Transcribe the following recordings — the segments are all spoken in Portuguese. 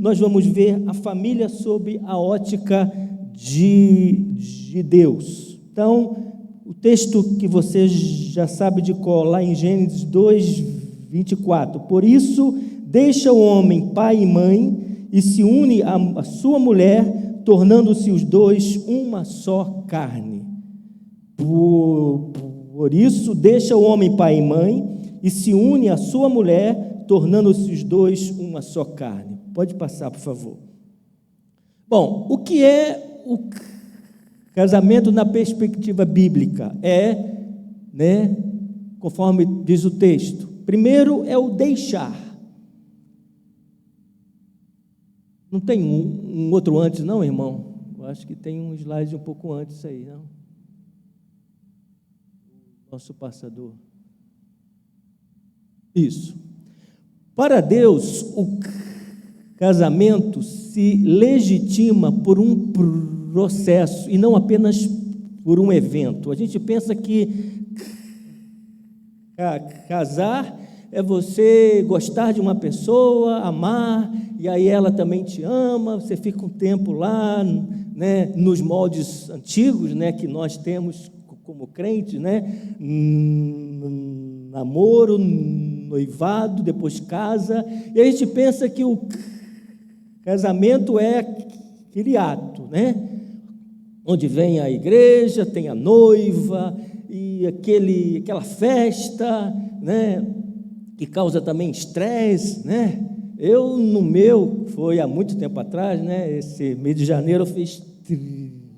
nós vamos ver a família sob a ótica de Deus. Então, o texto que você já sabe de cor, lá em Gênesis 2:24. Por isso, deixa o homem pai e mãe e se une à sua mulher, tornando-se os dois uma só carne. Por isso, deixa o homem pai e mãe e se une à sua mulher, tornando-se os dois uma só carne. Pode passar, por favor. Bom, o que é o casamento na perspectiva bíblica? Conforme diz o texto, primeiro é o deixar. Não tem um outro antes, não, irmão? Eu acho que tem um slide um pouco antes aí, não? Nosso passador. Isso. Para Deus, o casamento se legitima por um processo e não apenas por um evento. A gente pensa que casar é você gostar de uma pessoa, amar, e aí ela também te ama, você fica um tempo lá, né, nos moldes antigos, né, que nós temos como crentes, né, namoro, noivado, depois casa, e a gente pensa que o casamento é aquele ato, né, onde vem a igreja, tem a noiva, e aquela festa, né, que causa também estresse, né? No meu, foi há muito tempo atrás, né? Esse mês de janeiro eu fiz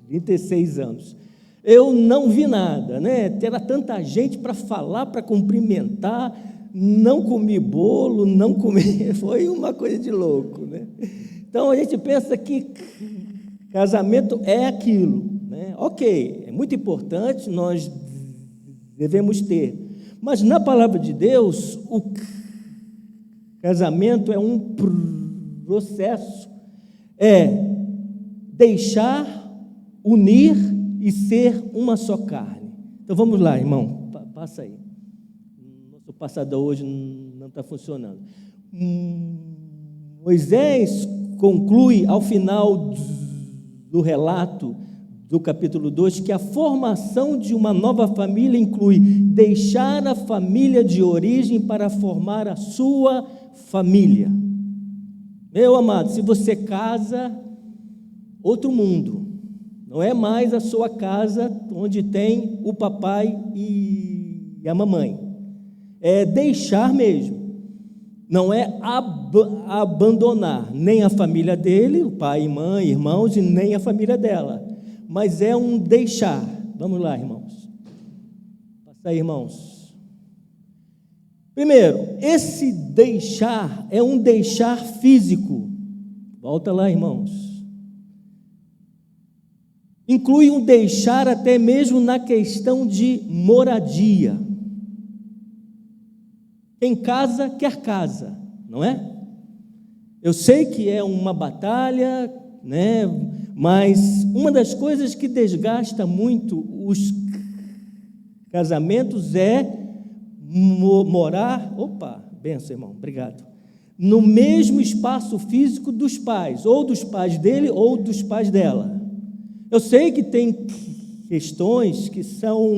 36 anos. Eu não vi nada, né? Era tanta gente para falar, para cumprimentar, não comi bolo, não comi, foi uma coisa de louco, né? Então a gente pensa que casamento é aquilo, né? Ok, é muito importante, nós devemos ter. Mas na palavra de Deus, o casamento é um processo, é deixar, unir e ser uma só carne. Então vamos lá, irmão, passa aí. Nosso passador hoje não está funcionando. Moisés conclui ao final do relato do capítulo 2, que a formação de uma nova família inclui deixar a família de origem para formar a sua família. Meu amado, se você casa, outro mundo, não é mais a sua casa onde tem o papai e a mamãe, é deixar mesmo, não é abandonar nem a família dele, o pai e mãe, irmãos, e nem a família dela, mas é um deixar. Vamos lá, irmãos. Passa aí, irmãos. Primeiro, esse deixar é um deixar físico. Volta lá, irmãos. Inclui um deixar até mesmo na questão de moradia. Quem casa, quer casa, não é? Eu sei que é uma batalha, né? Mas uma das coisas que desgasta muito os casamentos é morar, benção, irmão, obrigado, no mesmo espaço físico dos pais, ou dos pais dele, ou dos pais dela. Eu sei que tem questões que são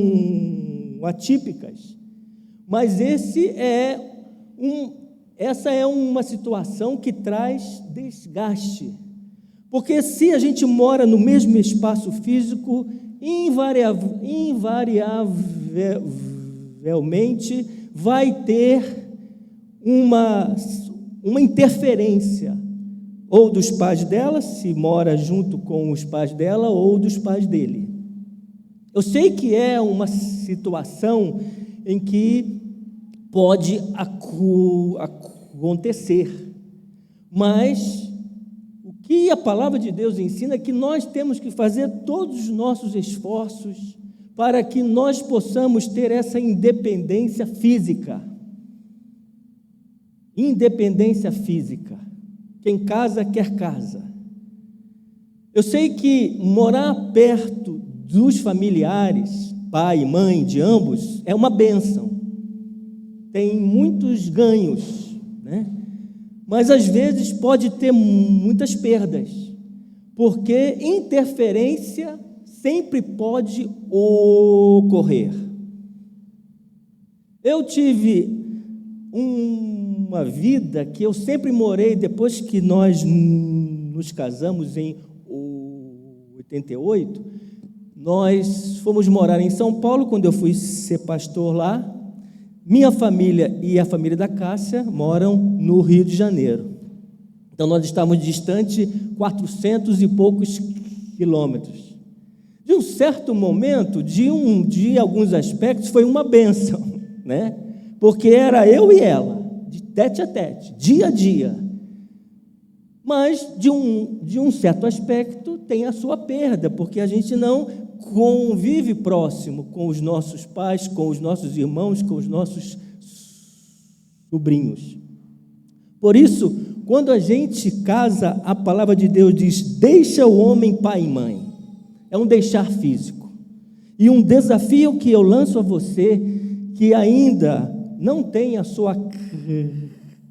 atípicas, mas essa é uma situação que traz desgaste. Porque se a gente mora no mesmo espaço físico, invariavelmente vai ter uma interferência, ou dos pais dela, se mora junto com os pais dela, ou dos pais dele. Eu sei que é uma situação em que pode acontecer, mas o que a palavra de Deus ensina é que nós temos que fazer todos os nossos esforços para que nós possamos ter essa independência física. Independência física. Quem casa, quer casa. Eu sei que morar perto dos familiares, pai e mãe de ambos, é uma bênção. Tem muitos ganhos, né? mas às vezes pode ter muitas perdas, porque interferência sempre pode ocorrer. Eu tive uma vida que eu sempre morei, depois que nós nos casamos em 88, nós fomos morar em São Paulo, quando eu fui ser pastor lá. Minha família e a família da Cássia moram no Rio de Janeiro. Então nós estávamos distante 400 e poucos quilômetros. De um certo momento, de alguns aspectos, foi uma bênção, né? Porque era eu e ela, de tete a tete, dia a dia. Mas, de um certo aspecto, tem a sua perda, porque a gente não convive próximo com os nossos pais, com os nossos irmãos, com os nossos sobrinhos. Por isso, quando a gente casa, a palavra de Deus diz: deixa o homem pai e mãe. É um deixar físico. E um desafio que eu lanço a você, que ainda não tem a sua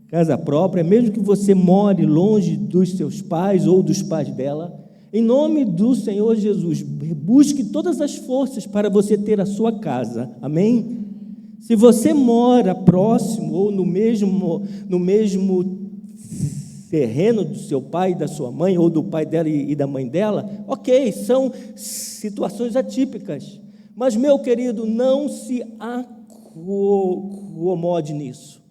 casa própria, mesmo que você more longe dos seus pais ou dos pais dela, em nome do Senhor Jesus, busque todas as forças para você ter a sua casa, amém? Se você mora próximo ou no mesmo terreno do seu pai e da sua mãe, ou do pai dela e da mãe dela, ok, são situações atípicas, mas, meu querido, não se acomode nisso.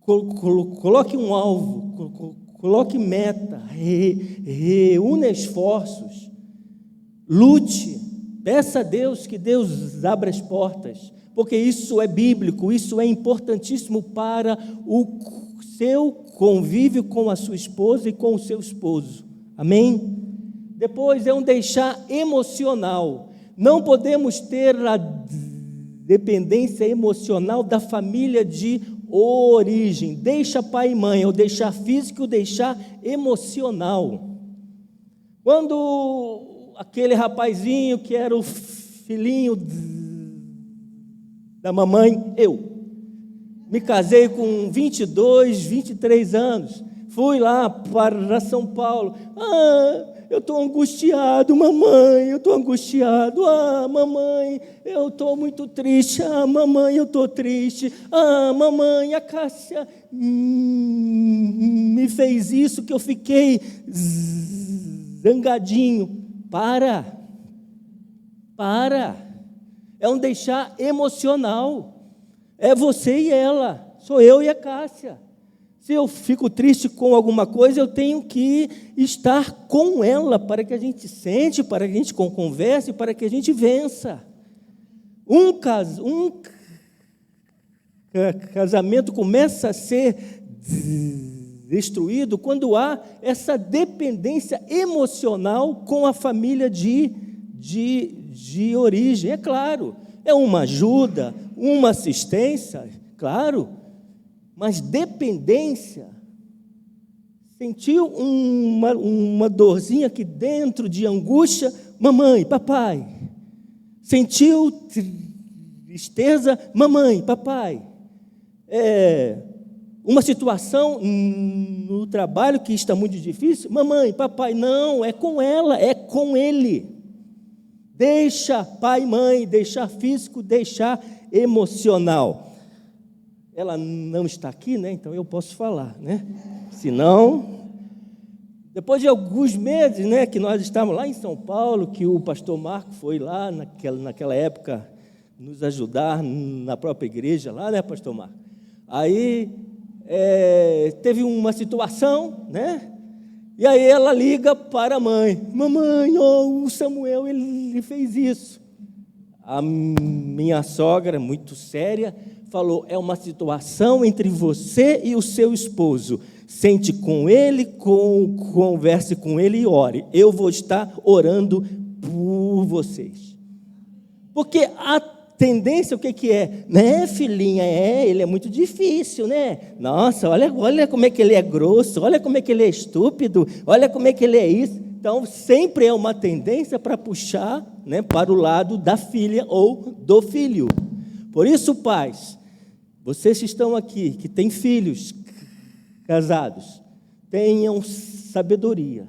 Coloque um alvo, coloque meta, reúna esforços, lute, peça a Deus que Deus abra as portas, porque isso é bíblico, isso é importantíssimo para o seu convívio com a sua esposa e com o seu esposo, amém? Depois é um deixar emocional. Não podemos ter a dependência emocional da família de origem. Deixa pai e mãe, é o deixar físico e o deixar emocional. Quando aquele rapazinho que era o filhinho da mamãe, eu me casei com 22, 23 anos, fui lá para São Paulo. Eu estou angustiado, mamãe, eu estou angustiado. Mamãe, eu estou muito triste. Mamãe, eu estou triste. Mamãe, a Cássia me fez isso que eu fiquei zangadinho. Para. É um deixar emocional. É você e ela, sou eu e a Cássia. Se eu fico triste com alguma coisa, eu tenho que estar com ela para que a gente sente, para que a gente converse, para que a gente vença. Um casamento começa a ser destruído quando há essa dependência emocional com a família de origem. É claro, é uma ajuda, uma assistência, claro, mas dependência. Sentiu uma dorzinha aqui dentro de angústia, mamãe, papai. Sentiu tristeza, mamãe, papai. Uma situação no trabalho que está muito difícil, mamãe, papai. Não, é com ela, é com ele. Deixa pai e mãe, deixar físico, deixar emocional. Ela não está aqui, né? Então eu posso falar, né? Senão, depois de alguns meses, né, que nós estávamos lá em São Paulo, que o pastor Marco foi lá naquela época nos ajudar na própria igreja lá, né, pastor Marco? Aí teve uma situação, né? E aí ela liga para a mãe: mamãe, o Samuel, ele fez isso. A minha sogra, muito séria, falou: é uma situação entre você e o seu esposo. Sente com ele, converse com ele e ore. Eu vou estar orando por vocês. Porque a tendência, o que é? Né, filhinha? Ele é muito difícil, né? Nossa, olha como é que ele é grosso, olha como é que ele é estúpido, olha como é que ele é isso. Então, sempre é uma tendência para puxar, né, para o lado da filha ou do filho. Por isso, pais, vocês que estão aqui, que têm filhos, casados, tenham sabedoria,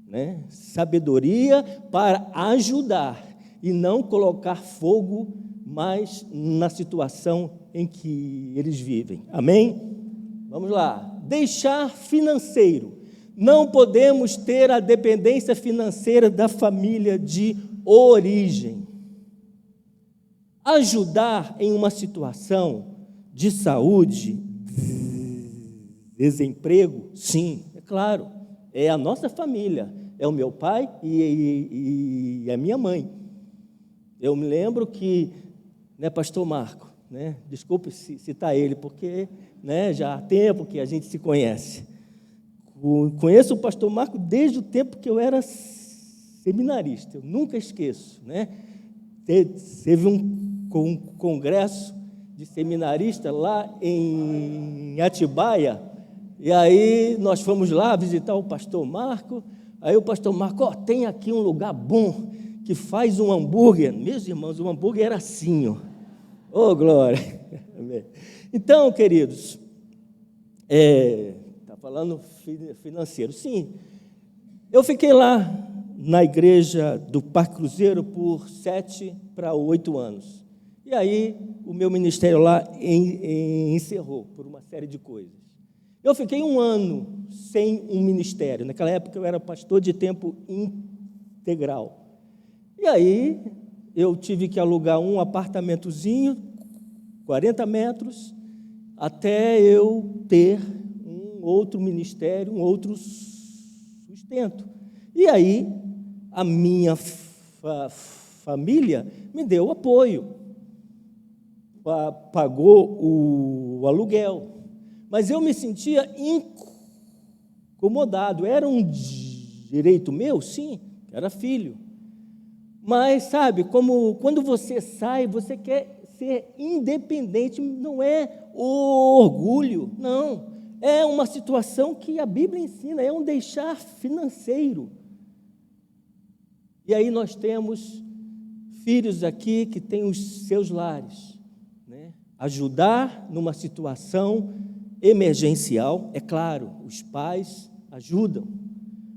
né? Sabedoria para ajudar e não colocar fogo mais na situação em que eles vivem. Amém? Vamos lá. Deixar financeiro. Não podemos ter a dependência financeira da família de origem. Ajudar em uma situação de saúde, desemprego, sim, é claro, é a nossa família, é o meu pai e a minha mãe. Eu me lembro que, né, pastor Marco, né, desculpe citar ele, porque, né, já há tempo que a gente se conhece. Conheço o pastor Marco desde o tempo que eu era seminarista, eu nunca esqueço, né? Teve um congresso de seminarista lá em Atibaia, e aí nós fomos lá visitar o pastor Marco. Aí o pastor Marco, tem aqui um lugar bom que faz um hambúrguer. Meus irmãos, o hambúrguer era assim, ó. Glória. Então, queridos, está falando financeiro. Sim, eu fiquei lá na igreja do Parque Cruzeiro por 7 para 8 anos. E aí o meu ministério lá encerrou por uma série de coisas. Eu fiquei 1 ano sem um ministério. Naquela época eu era pastor de tempo integral. E aí eu tive que alugar um apartamentozinho, 40 metros, até eu ter um outro ministério, um outro sustento. E aí a minha família me deu apoio, pagou o aluguel. Mas eu me sentia incomodado. Era um direito meu? Sim, era filho. Mas, sabe, como quando você sai, você quer ser independente, não é orgulho, não. É uma situação que a Bíblia ensina, é um deixar financeiro. E aí nós temos filhos aqui que têm os seus lares, né? Ajudar numa situação emergencial, é claro, os pais ajudam,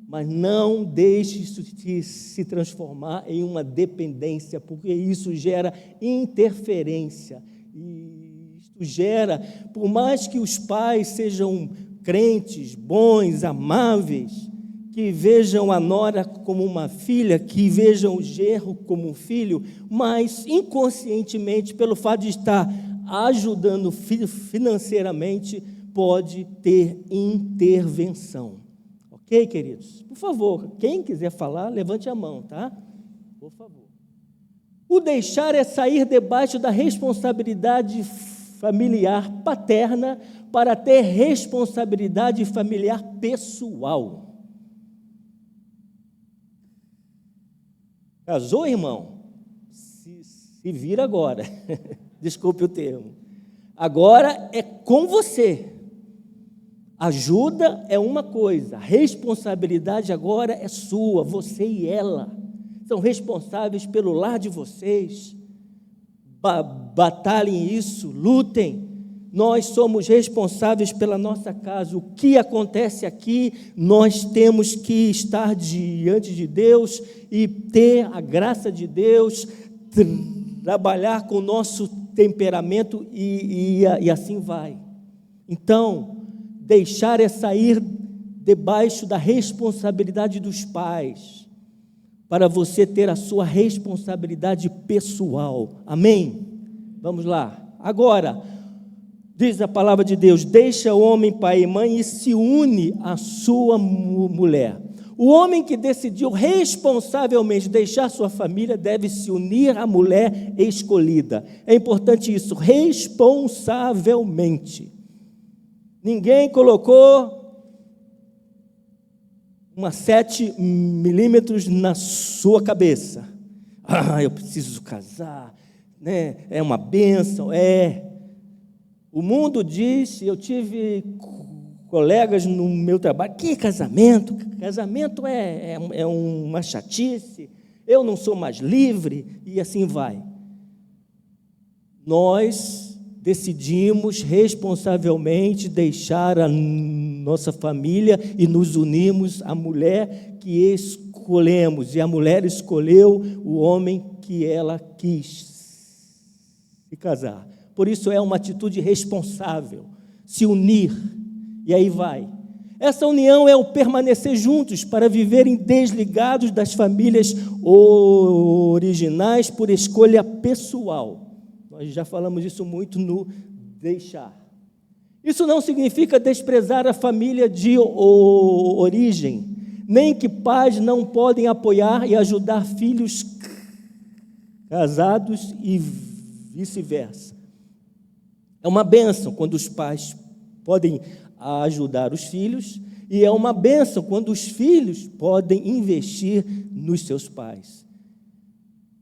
mas não deixe isso se transformar em uma dependência, porque isso gera interferência, e isso gera, por mais que os pais sejam crentes, bons, amáveis, que vejam a nora como uma filha, que vejam o genro como um filho, mas inconscientemente, pelo fato de estar ajudando financeiramente, pode ter intervenção. Ok, queridos? Por favor, quem quiser falar, levante a mão, tá? Por favor. O deixar é sair debaixo da responsabilidade familiar paterna para ter responsabilidade familiar pessoal. Casou, irmão? Se vira agora. Desculpe o termo. Agora é com você. Ajuda é uma coisa, a responsabilidade agora é sua, você e ela são responsáveis pelo lar de vocês. Batalhem isso, lutem. Nós somos responsáveis pela nossa casa. O que acontece aqui, nós temos que estar diante de Deus e ter a graça de Deus, trabalhar com o nosso temperamento e assim vai. Então, deixar é sair debaixo da responsabilidade dos pais, para você ter a sua responsabilidade pessoal. Amém? Vamos lá. Agora, diz a palavra de Deus, deixa o homem pai e mãe e se une à sua mulher. O homem que decidiu responsavelmente deixar sua família deve se unir à mulher escolhida. É importante isso, responsavelmente. Ninguém colocou uma 7 milímetros na sua cabeça. Eu preciso casar, né? É uma bênção, O mundo diz, eu tive colegas no meu trabalho, que casamento? Casamento é uma chatice, eu não sou mais livre, e assim vai. Nós decidimos responsavelmente deixar a nossa família e nos unirmos à mulher que escolhemos, e a mulher escolheu o homem que ela quis se casar. Por isso é uma atitude responsável, se unir, e aí vai. Essa união é o permanecer juntos para viverem desligados das famílias originais por escolha pessoal. Nós já falamos isso muito no deixar. Isso não significa desprezar a família de origem, nem que pais não podem apoiar e ajudar filhos casados e vice-versa. É uma bênção quando os pais podem ajudar os filhos, e é uma bênção quando os filhos podem investir nos seus pais.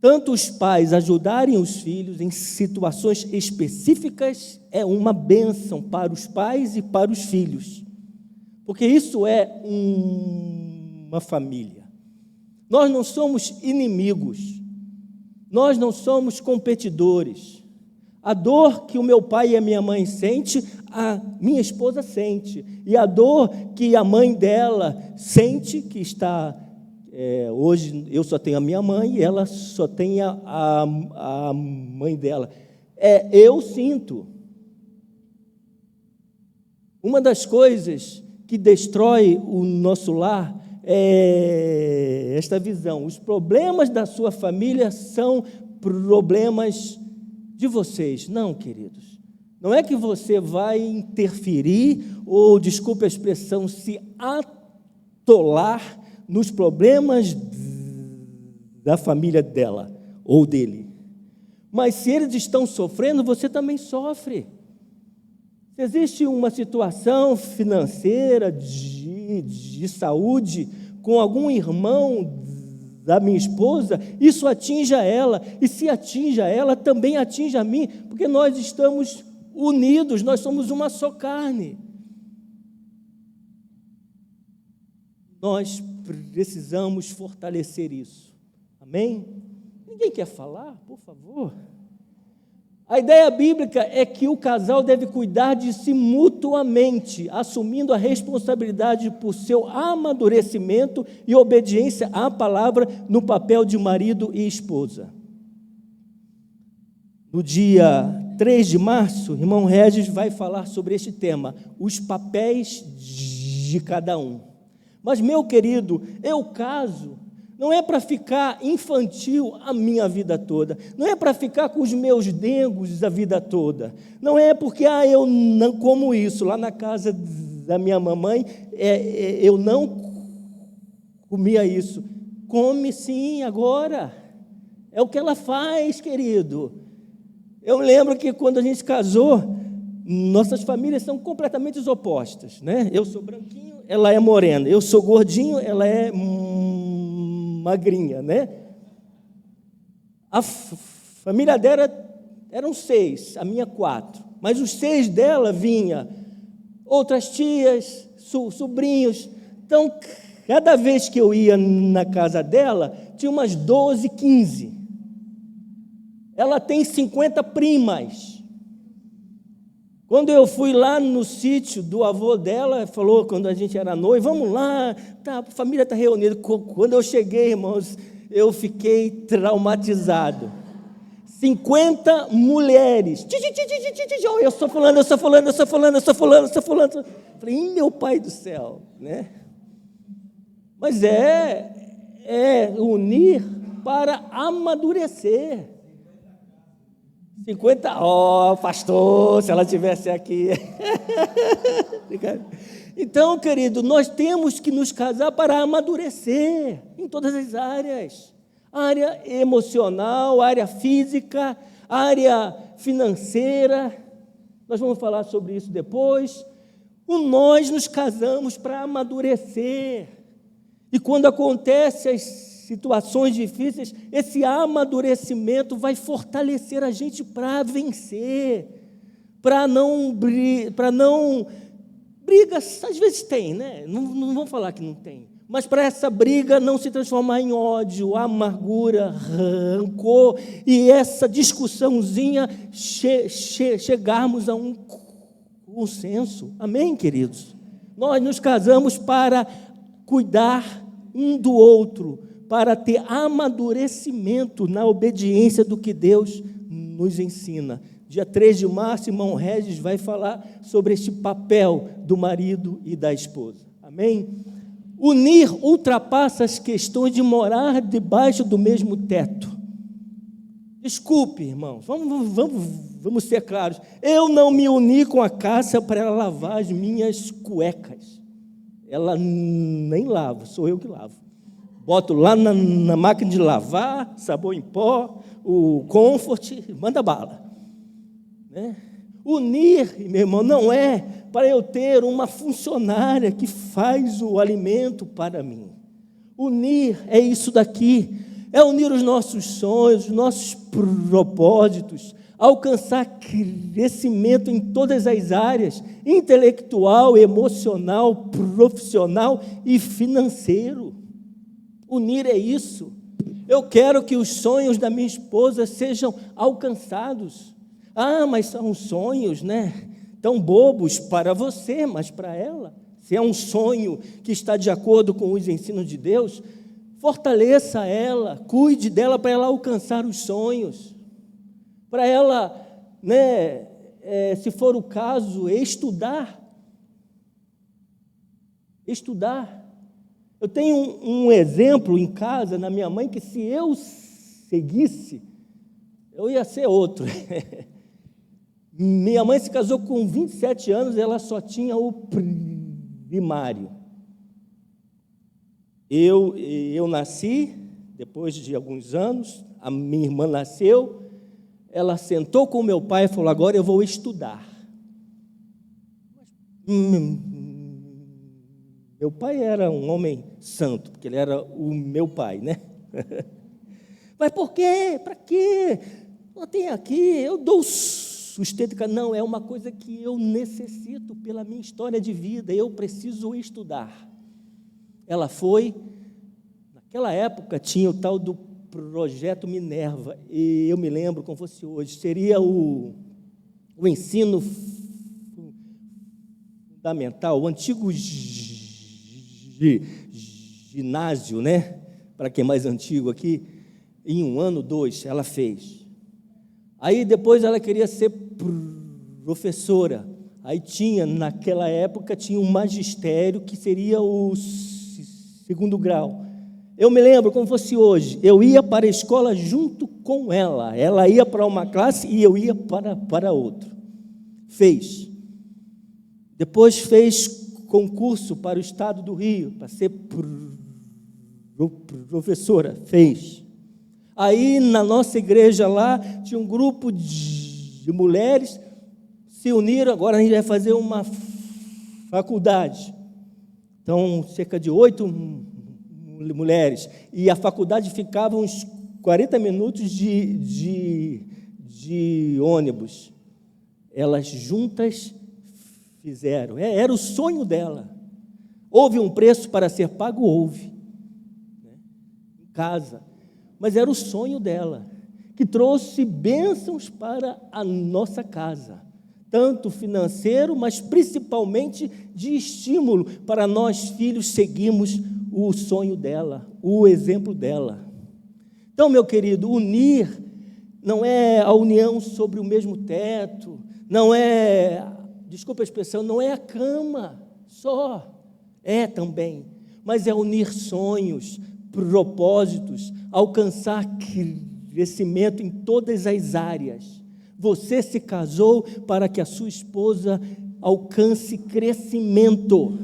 Tanto os pais ajudarem os filhos em situações específicas é uma bênção para os pais e para os filhos, porque isso é uma família. Nós não somos inimigos, nós não somos competidores. A dor que o meu pai e a minha mãe sente, a minha esposa sente. E a dor que a mãe dela sente, que está... hoje eu só tenho a minha mãe e ela só tem a mãe dela. Eu sinto. Uma das coisas que destrói o nosso lar é esta visão. Os problemas da sua família são problemas de vocês. Não, queridos. Não é que você vai interferir ou, desculpe a expressão, se atolar nos problemas da família dela ou dele. Mas se eles estão sofrendo, você também sofre. Se existe uma situação financeira, de saúde, com algum irmão da minha esposa, isso atinge a ela, e se atinge a ela, também atinge a mim, porque nós estamos unidos, nós somos uma só carne. Nós precisamos fortalecer isso. Amém? Ninguém quer falar? Por favor. A ideia bíblica é que o casal deve cuidar de si mutuamente, assumindo a responsabilidade por seu amadurecimento e obediência à palavra no papel de marido e esposa. No dia 3 de março, o irmão Regis vai falar sobre este tema, os papéis de cada um. Mas, meu querido, eu caso, não é para ficar infantil a minha vida toda, não é para ficar com os meus dengos a vida toda, não é porque eu não como isso, lá na casa da minha mamãe, eu não comia isso. Come sim agora, é o que ela faz, querido. Eu lembro que quando a gente casou, nossas famílias são completamente opostas, né? Eu sou branquinho, ela é morena, eu sou gordinho, ela é magrinha, né? A família dela eram 6, a minha 4, mas os 6 dela vinha outras tias, sobrinhos. Então, cada vez que eu ia na casa dela, tinha umas 12, 15. Ela tem 50 primas. Quando eu fui lá no sítio do avô dela, falou, quando a gente era noivo, vamos lá, tá, a família está reunida. Quando eu cheguei, irmãos, eu fiquei traumatizado. 50 mulheres. Eu sou fulano, eu sou fulano, eu sou fulano, eu sou fulano, eu sou fulano. Falei, meu pai do céu, né? Mas é unir para amadurecer. 50, pastor, se ela estivesse aqui. Então, querido, nós temos que nos casar para amadurecer em todas as áreas. Área emocional, área física, área financeira. Nós vamos falar sobre isso depois. Nós nos casamos para amadurecer. E quando acontecem as situações difíceis, esse amadurecimento vai fortalecer a gente para vencer, para não brigas, às vezes tem, né? Não vamos falar que não tem, Mas para essa briga não se transformar em ódio, amargura, rancor, e essa discussãozinha chegarmos a um consenso. Amém, queridos? Nós nos casamos para cuidar um do outro, para ter amadurecimento na obediência do que Deus nos ensina. Dia 3 de março, irmão Regis vai falar sobre este papel do marido e da esposa. Amém? Unir ultrapassa as questões de morar debaixo do mesmo teto. Desculpe, irmãos, vamos ser claros. Eu não me uni com a Cássia para ela lavar as minhas cuecas. Ela nem lava, sou eu que lavo. Boto lá na máquina de lavar, sabão em pó, o Comfort, manda bala. Né? Unir, meu irmão, não é para eu ter uma funcionária que faz o alimento para mim. Unir é isso daqui, é unir os nossos sonhos, os nossos propósitos, alcançar crescimento em todas as áreas, intelectual, emocional, profissional e financeiro. Unir é isso. Eu quero que os sonhos da minha esposa sejam alcançados. Ah, mas são sonhos, né? Tão bobos para você, mas para ela. Se é um sonho que está de acordo com os ensinos de Deus, fortaleça ela, cuide dela para ela alcançar os sonhos. Para ela, né, se for o caso, estudar. Estudar. Eu tenho um exemplo em casa, na minha mãe, que se eu seguisse, eu ia ser outro. Minha mãe se casou com 27 anos, ela só tinha o primário. Eu nasci, depois de alguns anos, a minha irmã nasceu, ela sentou com meu pai e falou, agora eu vou estudar. Meu pai era um homem santo, porque ele era o meu pai, né? Mas por quê? Para quê? Eu tenho aqui, eu dou sustento. Não, é uma coisa que eu necessito pela minha história de vida, eu preciso estudar. Ela foi, naquela época tinha o tal do Projeto Minerva, e eu me lembro como fosse hoje, seria o ensino fundamental, o antigo ginásio, né? Para quem é mais antigo aqui, em 1 ano, 2, ela fez. Aí depois ela queria ser professora. Aí naquela época, tinha um magistério que seria o 2º grau. Eu me lembro como fosse hoje, eu ia para a escola junto com ela. Ela ia para uma classe e eu ia para outra. Fez. Depois fez concurso para o estado do Rio, para ser professora. Fez. Aí, na nossa igreja lá, tinha um grupo de mulheres, se uniram, agora a gente vai fazer uma faculdade. Então, cerca de 8 mulheres, e a faculdade ficava uns 40 minutos de ônibus. Elas juntas fizeram, era o sonho dela. Houve um preço para ser pago? Houve, né? Em casa. Mas era o sonho dela, que trouxe bênçãos para a nossa casa, tanto financeiro, mas principalmente de estímulo para nós filhos seguirmos o sonho dela, o exemplo dela. Então, meu querido, unir não é a união sobre o mesmo teto, não é, desculpa a expressão, não é a cama só, é também, mas é unir sonhos, propósitos, alcançar crescimento em todas as áreas. Você se casou para que a sua esposa alcance crescimento,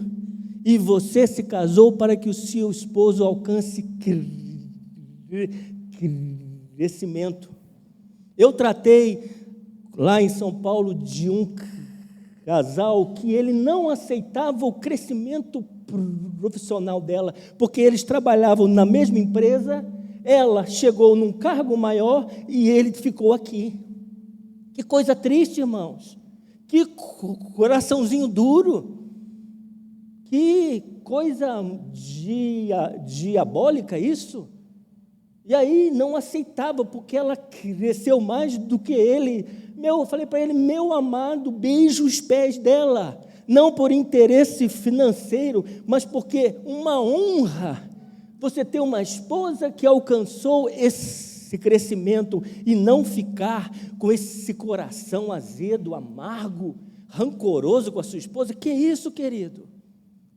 e você se casou para que o seu esposo alcance crescimento. Eu tratei lá em São Paulo de um casal que ele não aceitava o crescimento profissional dela, porque eles trabalhavam na mesma empresa, ela chegou num cargo maior e ele ficou aqui. Que coisa triste, irmãos. Que coraçãozinho duro. Que coisa diabólica isso! E aí não aceitava, porque ela cresceu mais do que ele. Eu falei para ele, meu amado, beije os pés dela, não por interesse financeiro, mas porque uma honra você ter uma esposa que alcançou esse crescimento e não ficar com esse coração azedo, amargo, rancoroso com a sua esposa. Que isso, querido?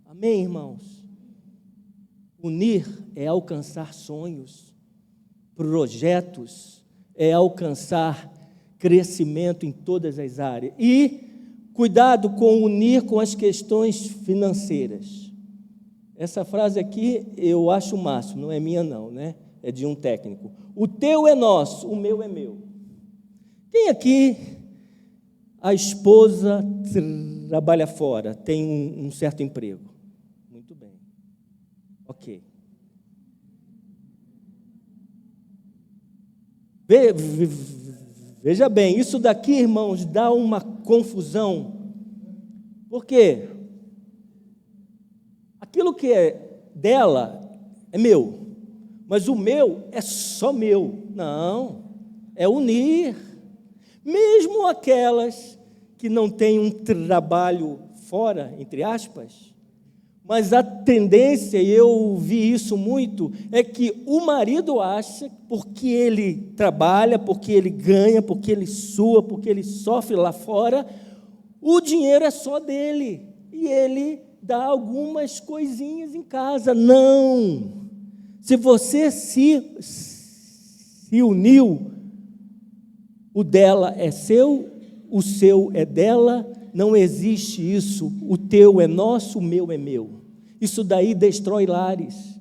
Amém, irmãos? Unir é alcançar sonhos, projetos, é alcançar crescimento em todas as áreas. E cuidado com unir com as questões financeiras. Essa frase aqui eu acho o máximo, não é minha não, né? É de um técnico. O teu é nosso, o meu é meu. Quem aqui, a esposa trabalha fora, tem um certo emprego? Muito bem. Ok. Veja bem, isso daqui, irmãos, dá uma confusão. Por quê? Aquilo que é dela é meu, mas o meu é só meu. Não, é unir. Mesmo aquelas que não têm um trabalho fora, entre aspas, mas a tendência, e eu vi isso muito, é que o marido acha, porque ele trabalha, porque ele ganha, porque ele sua, porque ele sofre lá fora, o dinheiro é só dele, e ele dá algumas coisinhas em casa. Não! Se você se uniu, o dela é seu, o seu é dela. Não existe isso, o teu é nosso, o meu é meu. Isso daí destrói lares.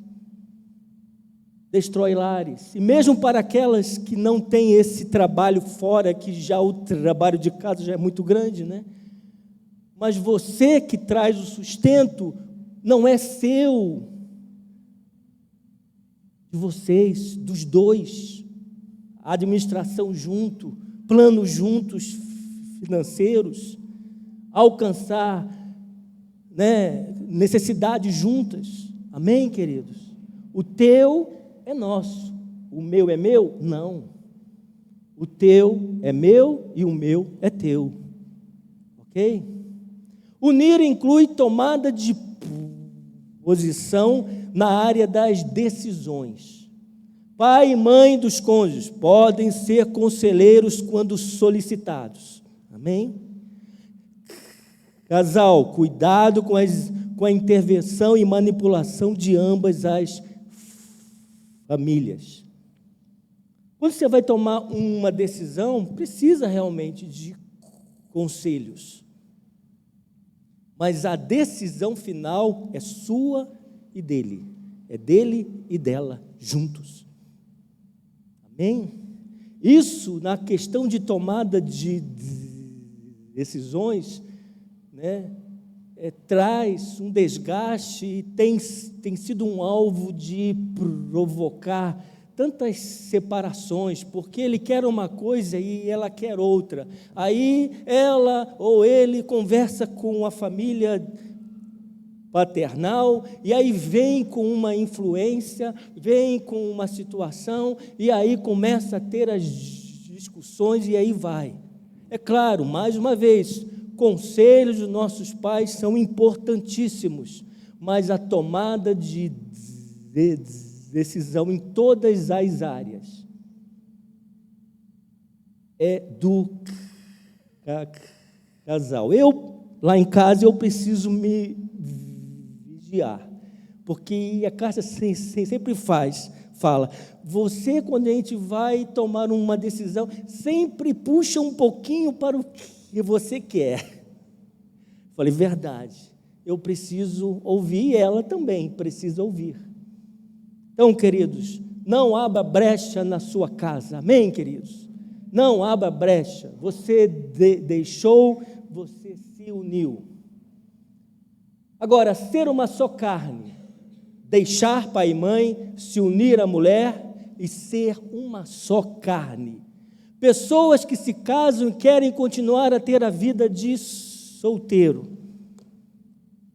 Destrói lares. E mesmo para aquelas que não têm esse trabalho fora, que já o trabalho de casa já é muito grande, né? Mas você que traz o sustento, não é seu. De vocês, dos dois. A administração junto, planos juntos, financeiros, alcançar, né, necessidades juntas. Amém, queridos? O teu é nosso, o meu é meu? Não. O teu é meu e o meu é teu. Ok? Unir inclui tomada de posição na área das decisões. Pai e mãe dos cônjuges podem ser conselheiros quando solicitados. Amém? Casal, cuidado com a intervenção e manipulação de ambas as famílias. Quando você vai tomar uma decisão, precisa realmente de conselhos. Mas a decisão final é sua e dele. É dele e dela, juntos. Amém? Isso, na questão de tomada de decisões, né, traz um desgaste e tem sido um alvo de provocar tantas separações, porque ele quer uma coisa e ela quer outra. Aí ela ou ele conversa com a família paternal, e aí vem com uma influência, vem com uma situação, e aí começa a ter as discussões, e aí vai. É claro, mais uma vez, conselhos dos nossos pais são importantíssimos, mas a tomada de decisão em todas as áreas é do casal. Lá em casa, eu preciso me vigiar, porque a casa sempre fala, você, quando a gente vai tomar uma decisão, sempre puxa um pouquinho para o que você quer. Falei, verdade, eu preciso ouvir, e ela também precisa ouvir. Então, queridos, não abra brecha na sua casa, amém, queridos? Não abra brecha, você deixou, você se uniu. Agora, ser uma só carne, deixar pai e mãe, se unir à mulher e ser uma só carne. Pessoas que se casam e querem continuar a ter a vida de solteiro.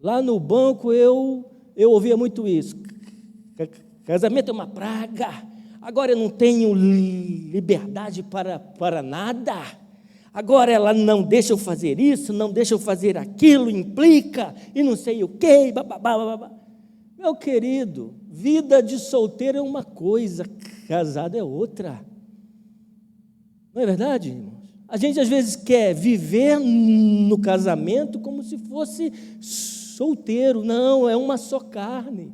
Lá no banco eu ouvia muito isso. Casamento é uma praga. Agora eu não tenho liberdade para nada. Agora ela não deixa eu fazer isso, não deixa eu fazer aquilo, implica, e não sei o quê, bababá. Meu querido, vida de solteiro é uma coisa, casado é outra. Não é verdade, irmãos? A gente às vezes quer viver no casamento como se fosse solteiro. Não, é uma só carne.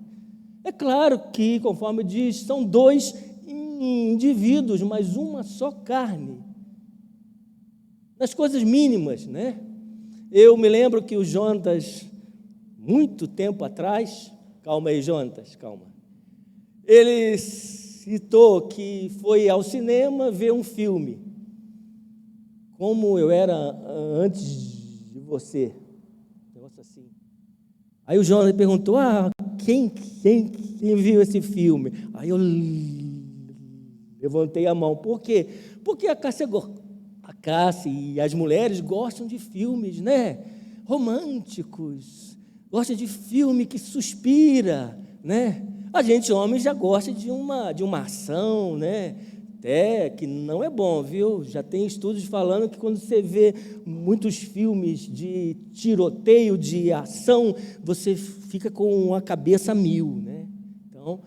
É claro que, conforme diz, são dois indivíduos, mas uma só carne. Nas coisas mínimas, né? Eu me lembro que o Jonatas, muito tempo atrás, calma aí, Jonatas, calma. Ele citou que foi ao cinema ver um filme. Como eu era antes de você. Um negócio assim. Aí o Jonatas perguntou, quem viu esse filme? Aí eu levantei a mão. Por quê? Porque a Cássia e as mulheres gostam de filmes, né? Românticos. Gostam de filme que suspira, né? A gente, homem, já gosta de uma ação, né? Até que não é bom, viu? Já tem estudos falando que quando você vê muitos filmes de tiroteio, de ação, você fica com a cabeça a mil, né? Então,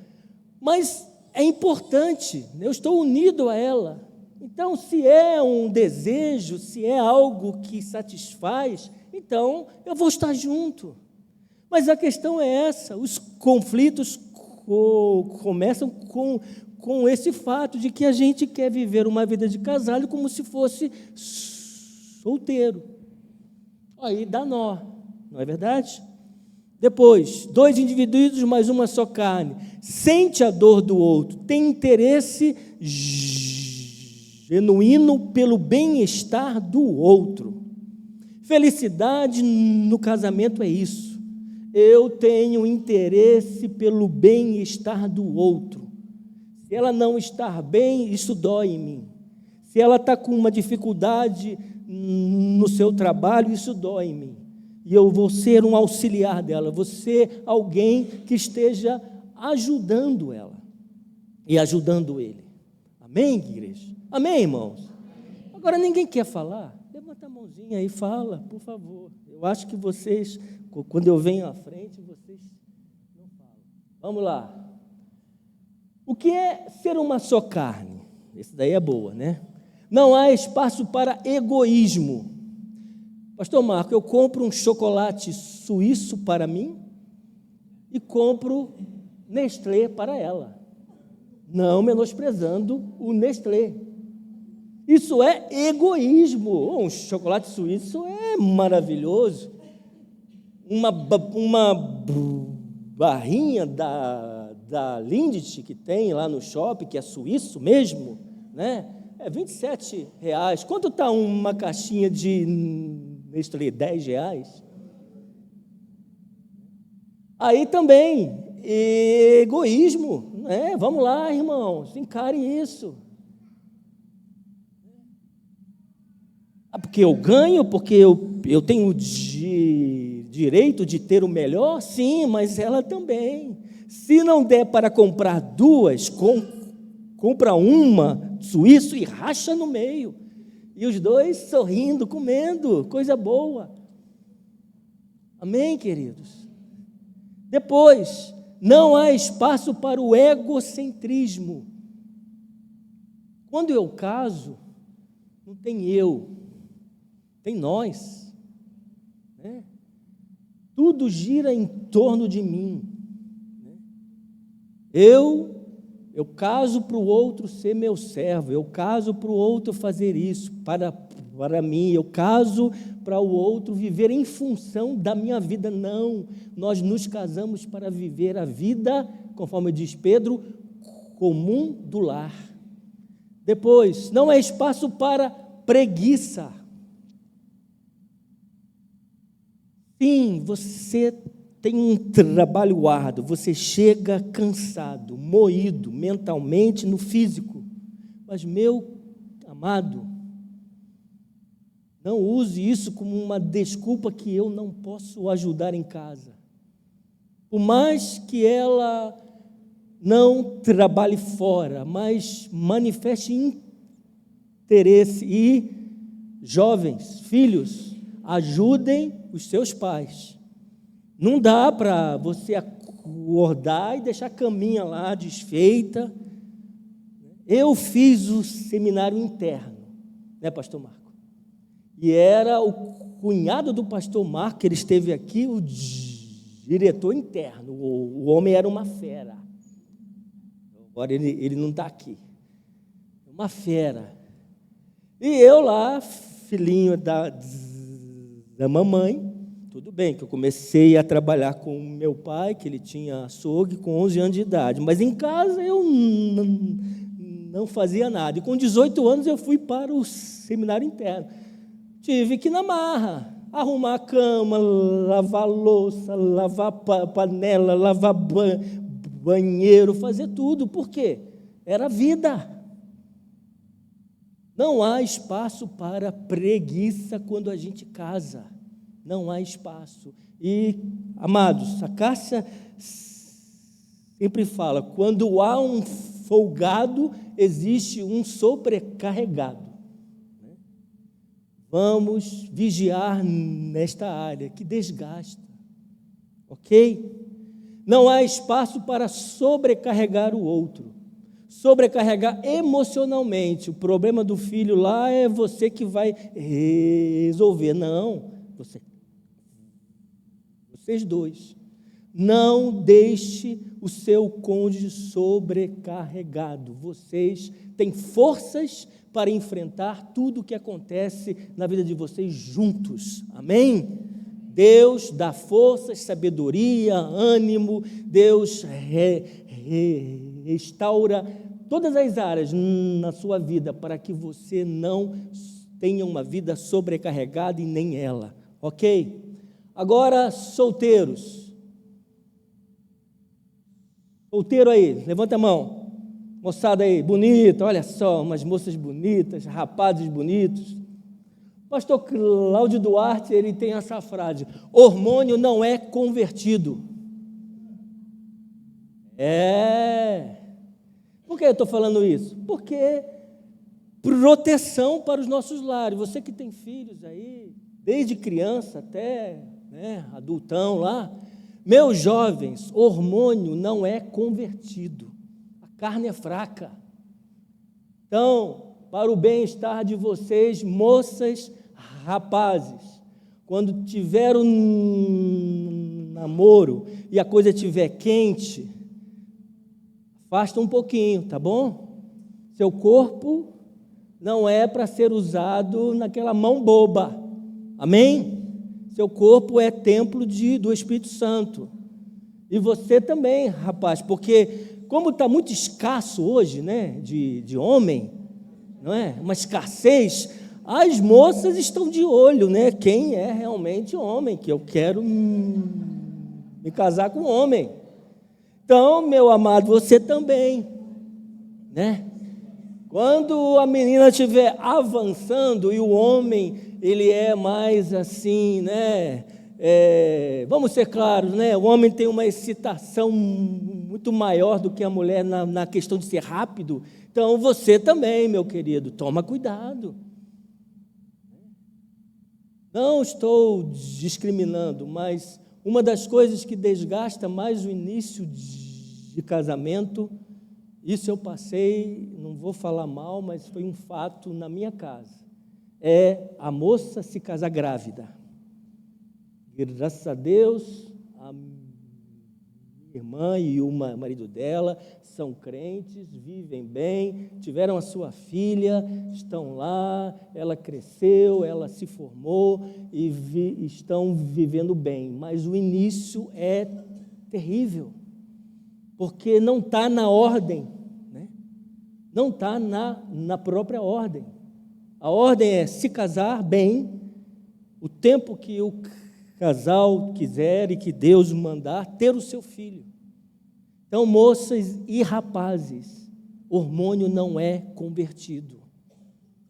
mas é importante, eu estou unido a ela. Então, se é um desejo, se é algo que satisfaz, então eu vou estar junto. Mas a questão é essa, os conflitos começam com esse fato de que a gente quer viver uma vida de casado como se fosse solteiro. Aí dá nó, não é verdade? Depois, dois indivíduos, mas uma só carne. Sente a dor do outro, tem interesse genuíno pelo bem-estar do outro. Felicidade no casamento é isso. Eu tenho interesse pelo bem-estar do outro. Se ela não estar bem, isso dói em mim. Se ela está com uma dificuldade no seu trabalho, isso dói em mim. E eu vou ser um auxiliar dela, vou ser alguém que esteja ajudando ela e ajudando ele. Amém, igreja? Amém, irmãos? Agora, ninguém quer falar? Levanta a mãozinha aí e fala, por favor. Eu acho que vocês, quando eu venho à frente, vocês não falam. Vamos lá. O que é ser uma só carne? Esse daí é boa, né? Não há espaço para egoísmo. Pastor Marco, eu compro um chocolate suíço para mim e compro Nestlé para ela. Não menosprezando o Nestlé. Isso é egoísmo. Um chocolate suíço é maravilhoso. Uma barrinha da Lindt que tem lá no shopping, que é suíço mesmo, né? É R$27. Quanto está uma caixinha de Nestlé? R$10? Aí também, egoísmo, né? Vamos lá, irmãos, encare isso. Porque eu ganho, porque eu tenho direito de ter o melhor? Sim, mas ela também. Se não der para comprar duas, compra uma suíço e racha no meio. E os dois sorrindo, comendo, coisa boa. Amém, queridos? Depois, não há espaço para o egocentrismo. Quando eu caso, não tem eu, tem nós. Né? Tudo gira em torno de mim. Eu caso para o outro ser meu servo, eu caso para o outro fazer isso para mim, eu caso para o outro viver em função da minha vida. Não, nós nos casamos para viver a vida, conforme diz Pedro, comum do lar. Depois, não é espaço para preguiça. Sim, você tem um trabalho árduo, você chega cansado, moído mentalmente, no físico. Mas, meu amado, não use isso como uma desculpa que eu não posso ajudar em casa. Por mais que ela não trabalhe fora, mas manifeste interesse. E jovens, filhos, ajudem os seus pais. Não dá para você acordar e deixar a caminha lá desfeita. Eu fiz o seminário interno, né, pastor Marco? E era o cunhado do pastor Marco, que ele esteve aqui, o diretor interno. O homem era uma fera. Agora ele não está aqui. Uma fera. E eu lá, filhinho da mamãe, tudo bem que eu comecei a trabalhar com meu pai, que ele tinha açougue com 11 anos de idade, mas em casa eu não fazia nada. E com 18 anos eu fui para o seminário interno. Tive que ir na marra, arrumar a cama, lavar louça, lavar panela, lavar banheiro, fazer tudo. Por quê? Era vida. Não há espaço para preguiça quando a gente casa. Não há espaço. E, amados, a Cássia sempre fala, quando há um folgado, existe um sobrecarregado. Vamos vigiar nesta área que desgasta, ok? Não há espaço para sobrecarregar o outro, sobrecarregar emocionalmente. O problema do filho lá é você que vai resolver. Não, vocês dois. Não deixe o seu cônjuge sobrecarregado. Vocês têm forças para enfrentar tudo o que acontece na vida de vocês juntos. Amém? Deus dá forças, sabedoria, ânimo. Deus restaura todas as áreas na sua vida para que você não tenha uma vida sobrecarregada e nem ela. Ok? Agora, solteiros. Solteiro aí, levanta a mão. Moçada aí, bonita, olha só, umas moças bonitas, rapazes bonitos. Pastor Cláudio Duarte, ele tem essa frase: hormônio não é convertido. Por que eu estou falando isso? Porque proteção para os nossos lares. Você que tem filhos aí, desde criança até adultão lá, meus jovens, hormônio não é convertido. A carne é fraca. Então, para o bem-estar de vocês, moças, rapazes, quando tiver um namoro e a coisa estiver quente, afasta um pouquinho, tá bom? Seu corpo não é para ser usado naquela mão boba. Amém? Seu corpo é templo do Espírito Santo. E você também, rapaz, porque como está muito escasso hoje, né, de homem, não é? Uma escassez, as moças estão de olho, né? Quem é realmente homem, que eu quero me casar com homem. Então, meu amado, você também, né? Quando a menina estiver avançando e o homem, ele é mais assim, né? Vamos ser claros, né? O homem tem uma excitação muito maior do que a mulher na questão de ser rápido. Então, você também, meu querido, toma cuidado. Não estou discriminando, mas uma das coisas que desgasta mais o início de casamento, isso eu passei, não vou falar mal, mas foi um fato na minha casa, é a moça se casar grávida. Graças a Deus, a minha irmã e o marido dela são crentes, vivem bem, tiveram a sua filha, estão lá, ela cresceu, ela se formou e estão vivendo bem. Mas o início é terrível, porque não está na ordem, né? Não está na própria ordem. A ordem é se casar bem, o tempo que o casal quiser e que Deus mandar, ter o seu filho. Então, moças e rapazes, hormônio não é convertido.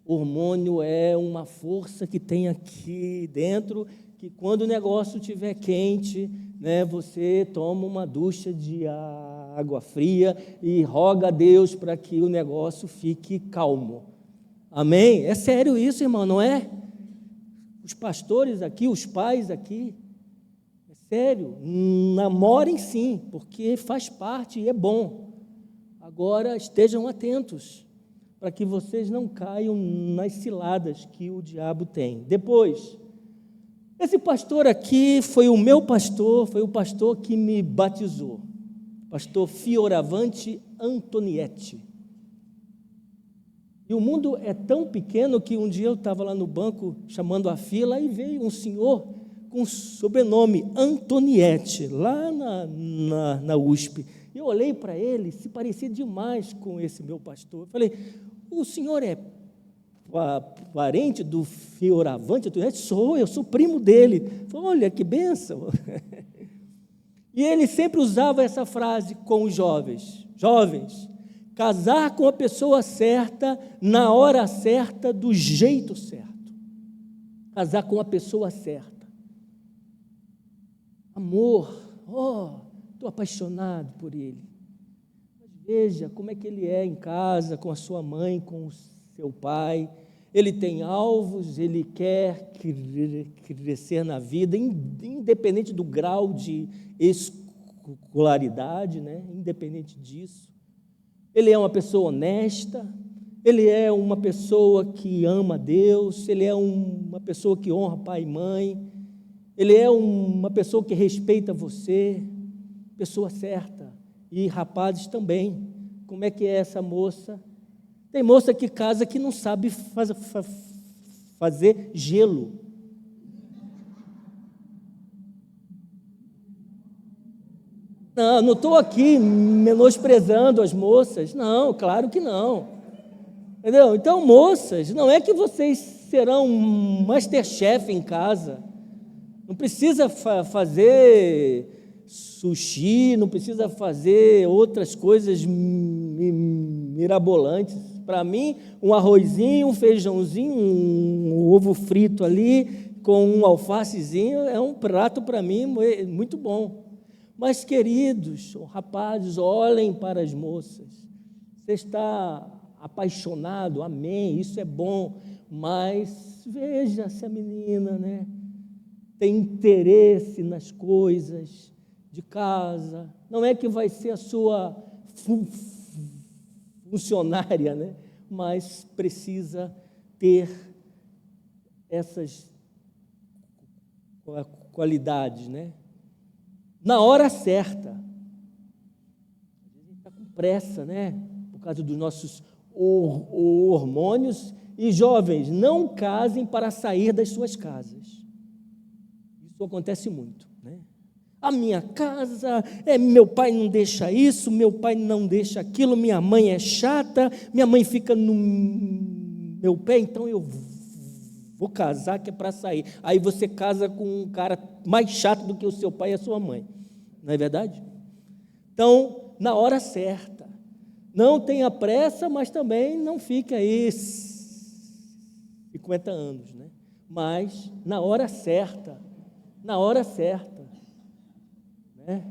Hormônio é uma força que tem aqui dentro, que quando o negócio estiver quente, né, você toma uma ducha de água fria e roga a Deus para que o negócio fique calmo. Amém? É sério isso, irmão, não é? Os pastores aqui, os pais aqui, é sério, namorem sim, porque faz parte e é bom. Agora estejam atentos, para que vocês não caiam nas ciladas que o diabo tem. Depois, esse pastor aqui foi o meu pastor, foi o pastor que me batizou, pastor Fioravante Antonietti. E o mundo é tão pequeno que um dia eu estava lá no banco chamando a fila e veio um senhor com sobrenome Antonietti, lá na USP. Eu olhei para ele, se parecia demais com esse meu pastor. Eu falei, o senhor é parente do Fioravante Antonietti? Sou, eu sou primo dele. Eu falei, olha que bênção. E ele sempre usava essa frase com os jovens. Jovens, casar com a pessoa certa, na hora certa, do jeito certo. Casar com a pessoa certa. Amor, estou apaixonado por ele. Mas veja como é que ele é em casa, com a sua mãe, com o seu pai. Ele tem alvos, ele quer crescer na vida, independente do grau de escolaridade, né? Independente disso. Ele é uma pessoa honesta, ele é uma pessoa que ama Deus, ele é uma pessoa que honra pai e mãe, ele é uma pessoa que respeita você, pessoa certa. E rapazes também. Como é que é essa moça? Tem moça que casa que não sabe fazer gelo. Não estou aqui menosprezando as moças. Não, claro que não. Entendeu? Então, moças, não é que vocês serão um Masterchef em casa. Não precisa fazer sushi, não precisa fazer outras coisas mirabolantes. Para mim, um arrozinho, um feijãozinho, um ovo frito ali, com um alfacezinho, é um prato para mim muito bom. Mas, queridos, rapazes, olhem para as moças. Você está apaixonado, amém, isso é bom, mas veja se a menina, né, tem interesse nas coisas de casa. Não é que vai ser a sua funcionária, né, mas precisa ter essas qualidades, né? Na hora certa. A gente está com pressa, né? Por causa dos nossos hormônios. E jovens, não casem para sair das suas casas. Isso acontece muito, né? A minha casa, meu pai não deixa isso, meu pai não deixa aquilo, minha mãe é chata, minha mãe fica no meu pé, então eu vou casar que é para sair. Aí você casa com um cara mais chato do que o seu pai e a sua mãe. Não é verdade? Então, na hora certa. Não tenha pressa, mas também não fique aí 50 anos, né? Mas na hora certa, né?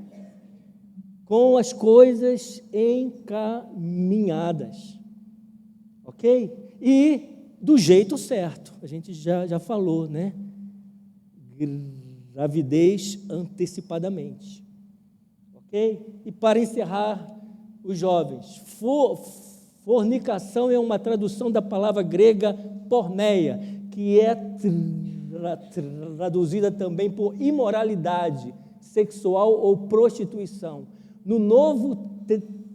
Com as coisas encaminhadas, ok? E do jeito certo, a gente já falou, né? Gravidez antecipadamente. E para encerrar, os jovens, fornicação é uma tradução da palavra grega porneia, que é traduzida também por imoralidade sexual ou prostituição. No Novo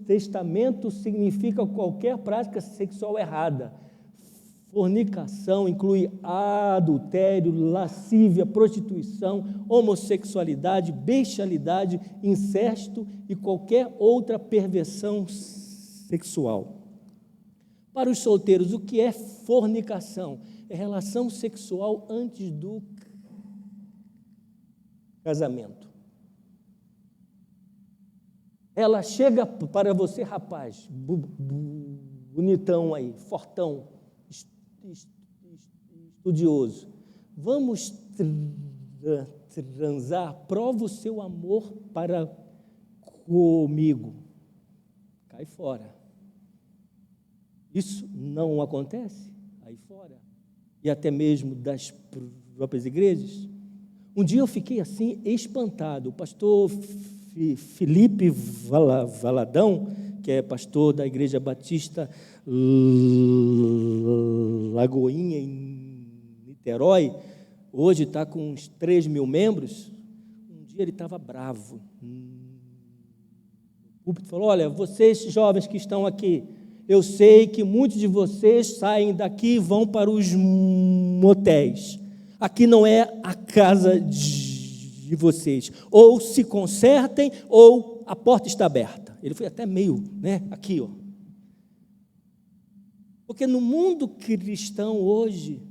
Testamento significa qualquer prática sexual errada. Fornicação inclui adultério, lascívia, prostituição, homossexualidade, bestialidade, incesto e qualquer outra perversão sexual. Para os solteiros, o que é fornicação? É relação sexual antes do casamento. Ela chega para você, rapaz, bonitão aí, fortão, estudioso. Vamos transar, prova o seu amor para comigo. Cai fora. Isso não acontece aí fora, e até mesmo das próprias igrejas. Um dia eu fiquei assim, espantado. O pastor Felipe Valadão, que é pastor da Igreja Batista Lagoinha, em Niterói, hoje está com uns 3.000 membros. Um dia ele estava bravo. O púlpito falou: olha, vocês jovens que estão aqui, eu sei que muitos de vocês saem daqui e vão para os motéis. Aqui não é a casa de vocês. Ou se consertem, ou a porta está aberta. Ele foi até meio, aqui, ó. Porque no mundo cristão hoje,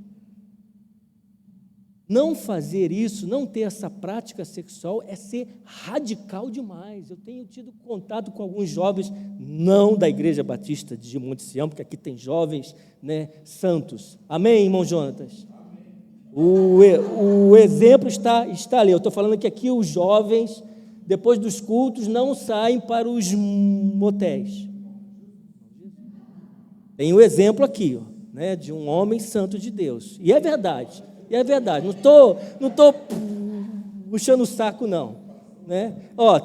não fazer isso, não ter essa prática sexual é ser radical demais. Eu tenho tido contato com alguns jovens, não da Igreja Batista de Monte Sião, porque aqui tem jovens, santos. Amém, irmão Jonatas? O exemplo está ali. Eu estou falando que aqui os jovens, depois dos cultos, não saem para os motéis. Tem um exemplo aqui, de um homem santo de Deus. E é verdade. Não estou puxando o saco, não.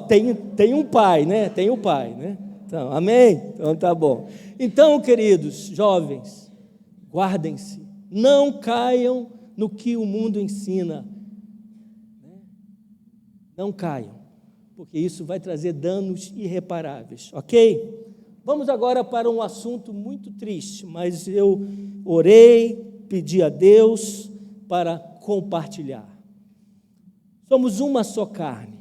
Tem um pai, Tem um pai, Então, amém? Então, tá bom. Então, queridos jovens, guardem-se. Não caiam no que o mundo ensina. Não caiam, porque isso vai trazer danos irreparáveis, ok? Vamos agora para um assunto muito triste, mas eu orei, pedi a Deus para compartilhar. Somos uma só carne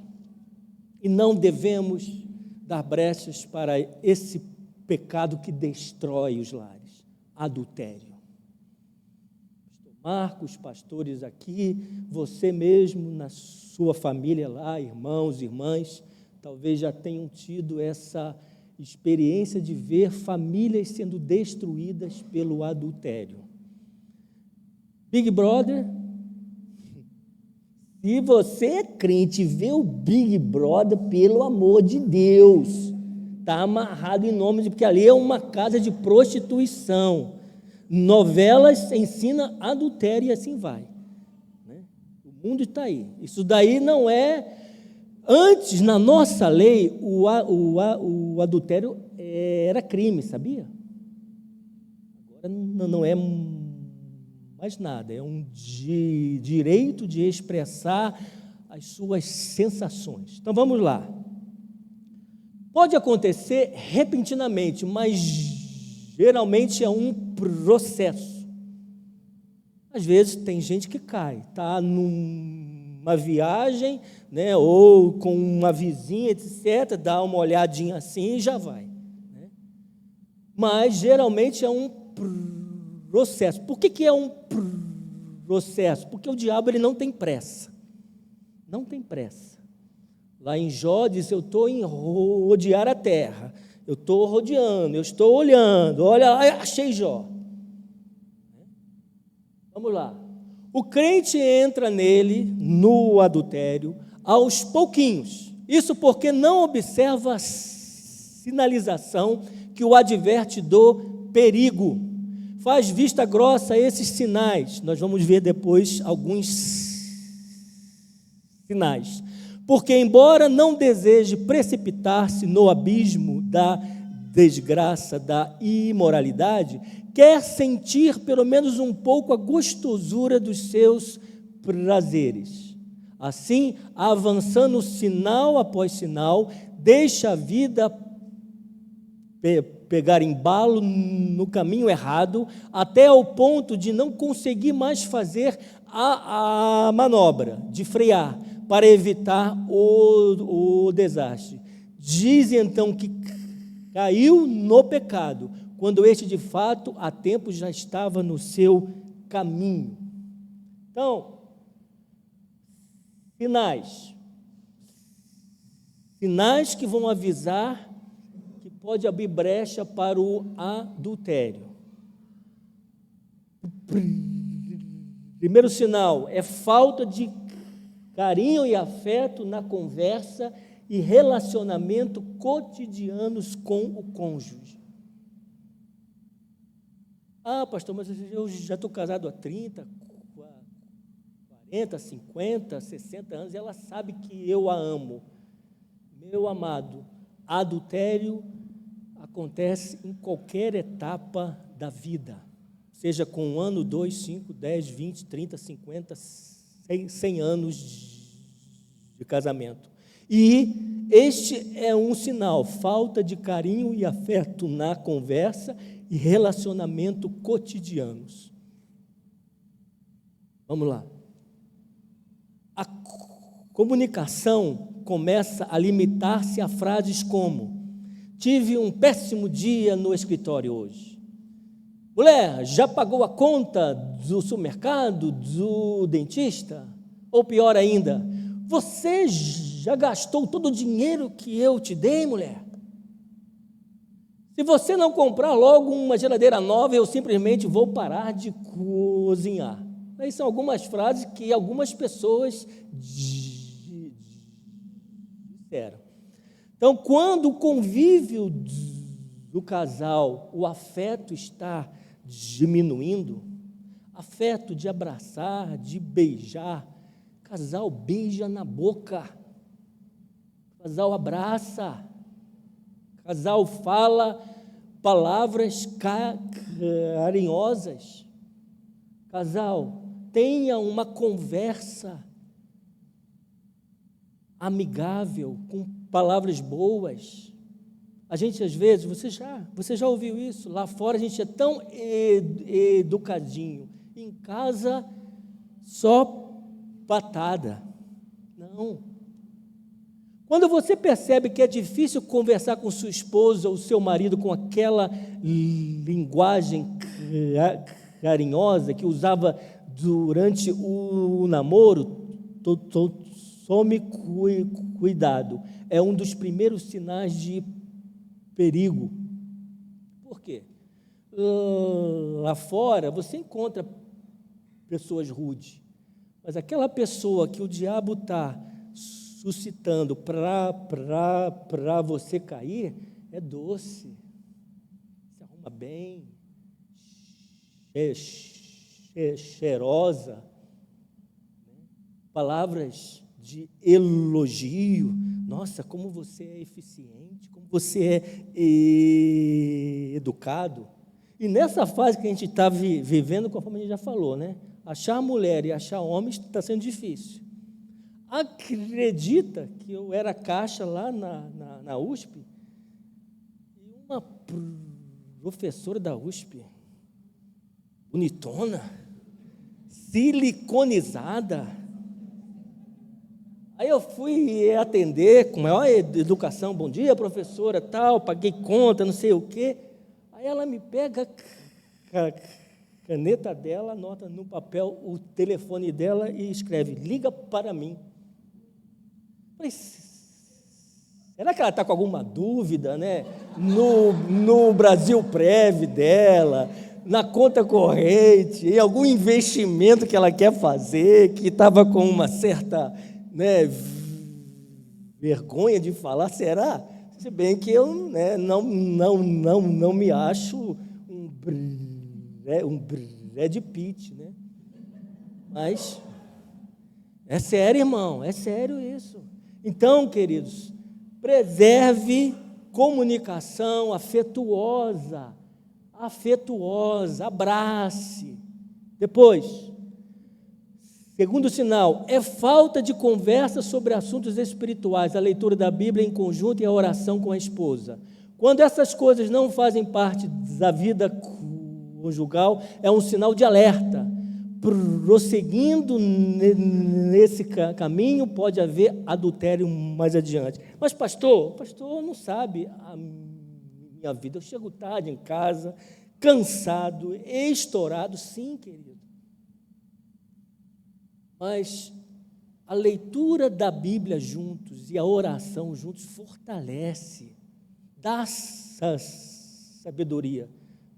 e não devemos dar brechas para esse pecado que destrói os lares, adultério. Marcos, pastores aqui, você mesmo na sua família lá, irmãos, irmãs, talvez já tenham tido essa experiência de ver famílias sendo destruídas pelo adultério. Big Brother, se você é crente, vê o Big Brother, pelo amor de Deus, está amarrado em nome de, porque ali é uma casa de prostituição. Novelas ensinam adultério e assim vai. O mundo está aí. Isso daí não é... Antes, na nossa lei, o adultério era crime, sabia? Agora não é mais nada. É um direito de expressar as suas sensações. Então, vamos lá. Pode acontecer repentinamente, mas geralmente é um processo. Às vezes tem gente que cai, está numa viagem, ou com uma vizinha, etc., dá uma olhadinha assim e já vai. Mas geralmente é um processo. Por que é um processo? Porque o diabo ele não tem pressa. Não tem pressa. Lá em Jó diz: eu estou em rodear a terra. Eu estou rodeando, eu estou olhando, olha, achei Jó. Vamos lá. O crente entra nele, no adultério, aos pouquinhos. Isso porque não observa a sinalização que o adverte do perigo. Faz vista grossa a esses sinais. Nós vamos ver depois alguns sinais. Porque, embora não deseje precipitar-se no abismo da desgraça, da imoralidade, quer sentir pelo menos um pouco a gostosura dos seus prazeres. Assim, avançando sinal após sinal, deixa a vida pegar embalo no caminho errado, até ao ponto de não conseguir mais fazer a manobra, de frear, para evitar o desastre. Diz então que caiu no pecado, quando este de fato há tempo já estava no seu caminho. Então, sinais que vão avisar que pode abrir brecha para o adultério. Primeiro sinal é falta de carinho e afeto na conversa e relacionamento cotidianos com o cônjuge. Ah, pastor, mas eu já estou casado há 30, 40, 50, 60 anos, e ela sabe que eu a amo. Meu amado, adultério acontece em qualquer etapa da vida, seja com 1 ano, 2, 5, 10, 20, 30, 50, 100 anos de casamento. E este é um sinal, falta de carinho e afeto na conversa e relacionamento cotidianos. Vamos lá. A comunicação começa a limitar-se a frases como: tive um péssimo dia no escritório hoje. Mulher, já pagou a conta do supermercado, do dentista? Ou pior ainda, você já gastou todo o dinheiro que eu te dei, mulher? Se você não comprar logo uma geladeira nova, eu simplesmente vou parar de cozinhar. Essas são algumas frases que algumas pessoas disseram. Então, quando o convívio do casal, o afeto está diminuindo, afeto de abraçar, de beijar, casal beija na boca, casal abraça, casal fala palavras carinhosas, casal tenha uma conversa amigável, com palavras boas. A gente, às vezes, você já ouviu isso? Lá fora a gente é tão educadinho. Em casa, só patada. Não. Quando você percebe que é difícil conversar com sua esposa ou seu marido com aquela linguagem carinhosa que usava durante o namoro, tome cuidado. É um dos primeiros sinais de perigo. Por quê? Lá fora você encontra pessoas rudes, mas aquela pessoa que o diabo está suscitando para você cair é doce, se arruma bem, cheirosa, palavras de elogio. Nossa, como você é eficiente, como você é educado. E nessa fase que a gente está vivendo, conforme a gente já falou, né? Achar mulher e achar homens está sendo difícil. Acredita que eu era caixa lá na USP, e uma professora da USP, bonitona, siliconizada. Aí eu fui atender com maior educação, bom dia, professora, tal, paguei conta, não sei o quê. Aí ela me pega a caneta dela, anota no papel o telefone dela e escreve: liga para mim. Falei, será que ela está com alguma dúvida, né? No Brasil Prev dela, na conta corrente, em algum investimento que ela quer fazer, que estava com uma certa, né, vergonha de falar, será? Se bem que eu, né, não me acho um Brad Pitt, né? Mas é sério, irmão, é sério isso. Então, queridos, preserve comunicação afetuosa, abrace. Depois, segundo sinal, é falta de conversa sobre assuntos espirituais, a leitura da Bíblia em conjunto e a oração com a esposa. Quando essas coisas não fazem parte da vida conjugal, é um sinal de alerta. Prosseguindo nesse caminho, pode haver adultério mais adiante. Mas pastor não sabe a minha vida. Eu chego tarde em casa, cansado, estourado. Sim, querido. Mas a leitura da Bíblia juntos e a oração juntos fortalece, dá sabedoria.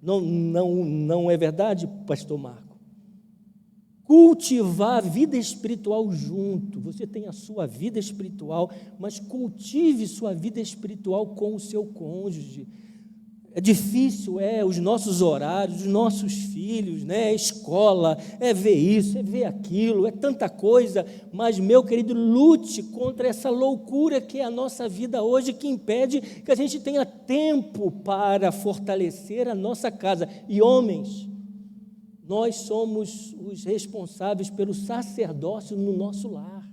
Não é verdade, pastor Marco? cultivar a vida espiritual junto. Você tem a sua vida espiritual, mas cultive sua vida espiritual com o seu cônjuge. É difícil, os nossos horários, os nossos filhos, né? Escola, ver isso, ver aquilo, tanta coisa, mas, meu querido, lute contra essa loucura que é a nossa vida hoje, que impede que a gente tenha tempo para fortalecer a nossa casa. E homens, nós somos os responsáveis pelo sacerdócio no nosso lar.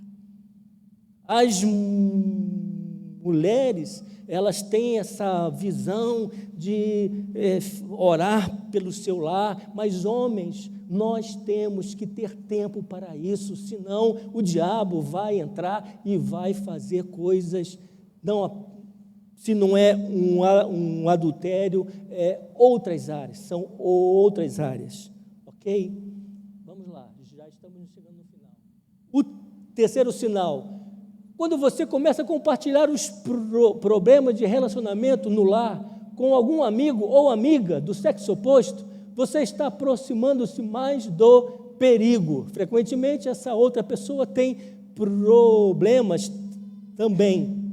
As mulheres, elas têm essa visão de orar pelo seu lar, mas homens, nós temos que ter tempo para isso, senão o diabo vai entrar e vai fazer coisas, se não é um adultério, outras áreas, são outras áreas, ok? Vamos lá, já estamos chegando no final. O terceiro sinal: quando você começa a compartilhar os problemas de relacionamento no lar com algum amigo ou amiga do sexo oposto, você está aproximando-se mais do perigo. Frequentemente, essa outra pessoa tem problemas também.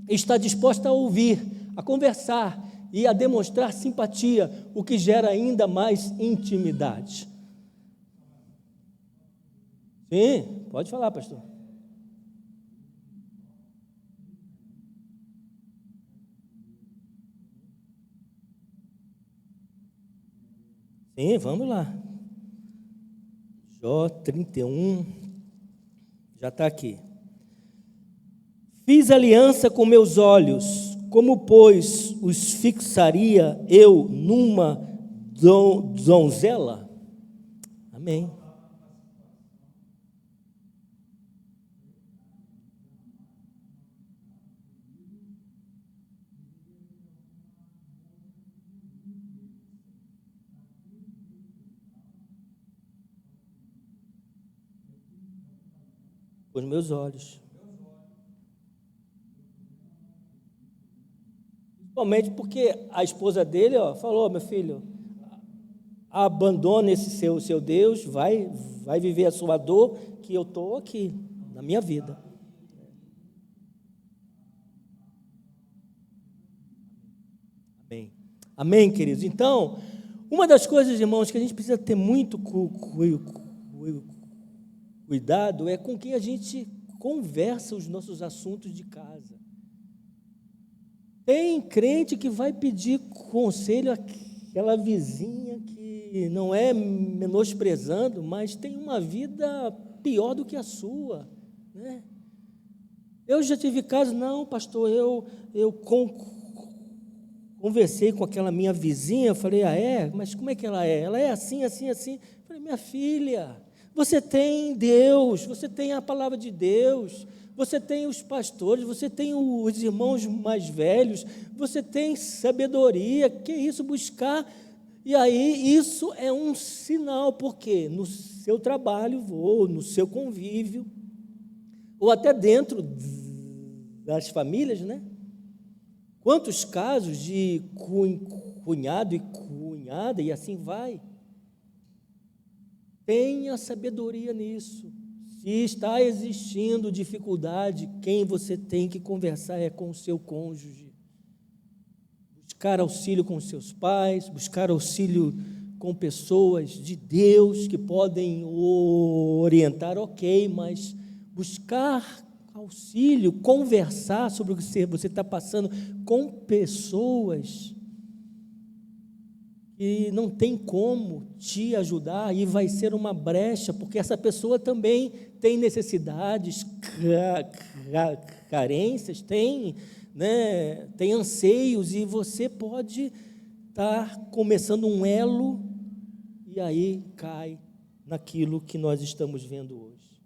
Está disposta a ouvir, a conversar e a demonstrar simpatia, o que gera ainda mais intimidade. Sim, pode falar, pastor. Sim, vamos lá. Jó 31, já está aqui. Fiz aliança com meus olhos, como, pois, os fixaria eu numa donzela? Amém. Com os meus olhos. Principalmente porque a esposa dele falou: meu filho, abandona esse seu Deus, vai viver a sua dor, que eu estou aqui, na minha vida. Amém. Amém, queridos? Então, uma das coisas, irmãos, que a gente precisa ter muito cuidado é com quem a gente conversa os nossos assuntos de casa. Tem crente que vai pedir conselho àquela vizinha que não é menosprezando, mas tem uma vida pior do que a sua, né? Eu já tive casos, não, pastor, eu conversei com aquela minha vizinha, falei, mas como é que ela é? Ela é assim, assim, assim. Falei, minha filha, você tem Deus, você tem a palavra de Deus, você tem os pastores, você tem os irmãos mais velhos, você tem sabedoria, que é isso, buscar. E aí, isso é um sinal, porque no seu trabalho, ou no seu convívio, ou até dentro das famílias, né? Quantos casos de cunhado e cunhada, e assim vai. Tenha sabedoria nisso. Se está existindo dificuldade, quem você tem que conversar é com o seu cônjuge. Buscar auxílio com os seus pais, buscar auxílio com pessoas de Deus que podem orientar, ok, mas buscar auxílio, conversar sobre o que você está passando com pessoas que não tem como te ajudar, e vai ser uma brecha, porque essa pessoa também tem necessidades, carências, tem anseios, e você pode estar começando um elo, e aí cai naquilo que nós estamos vendo hoje.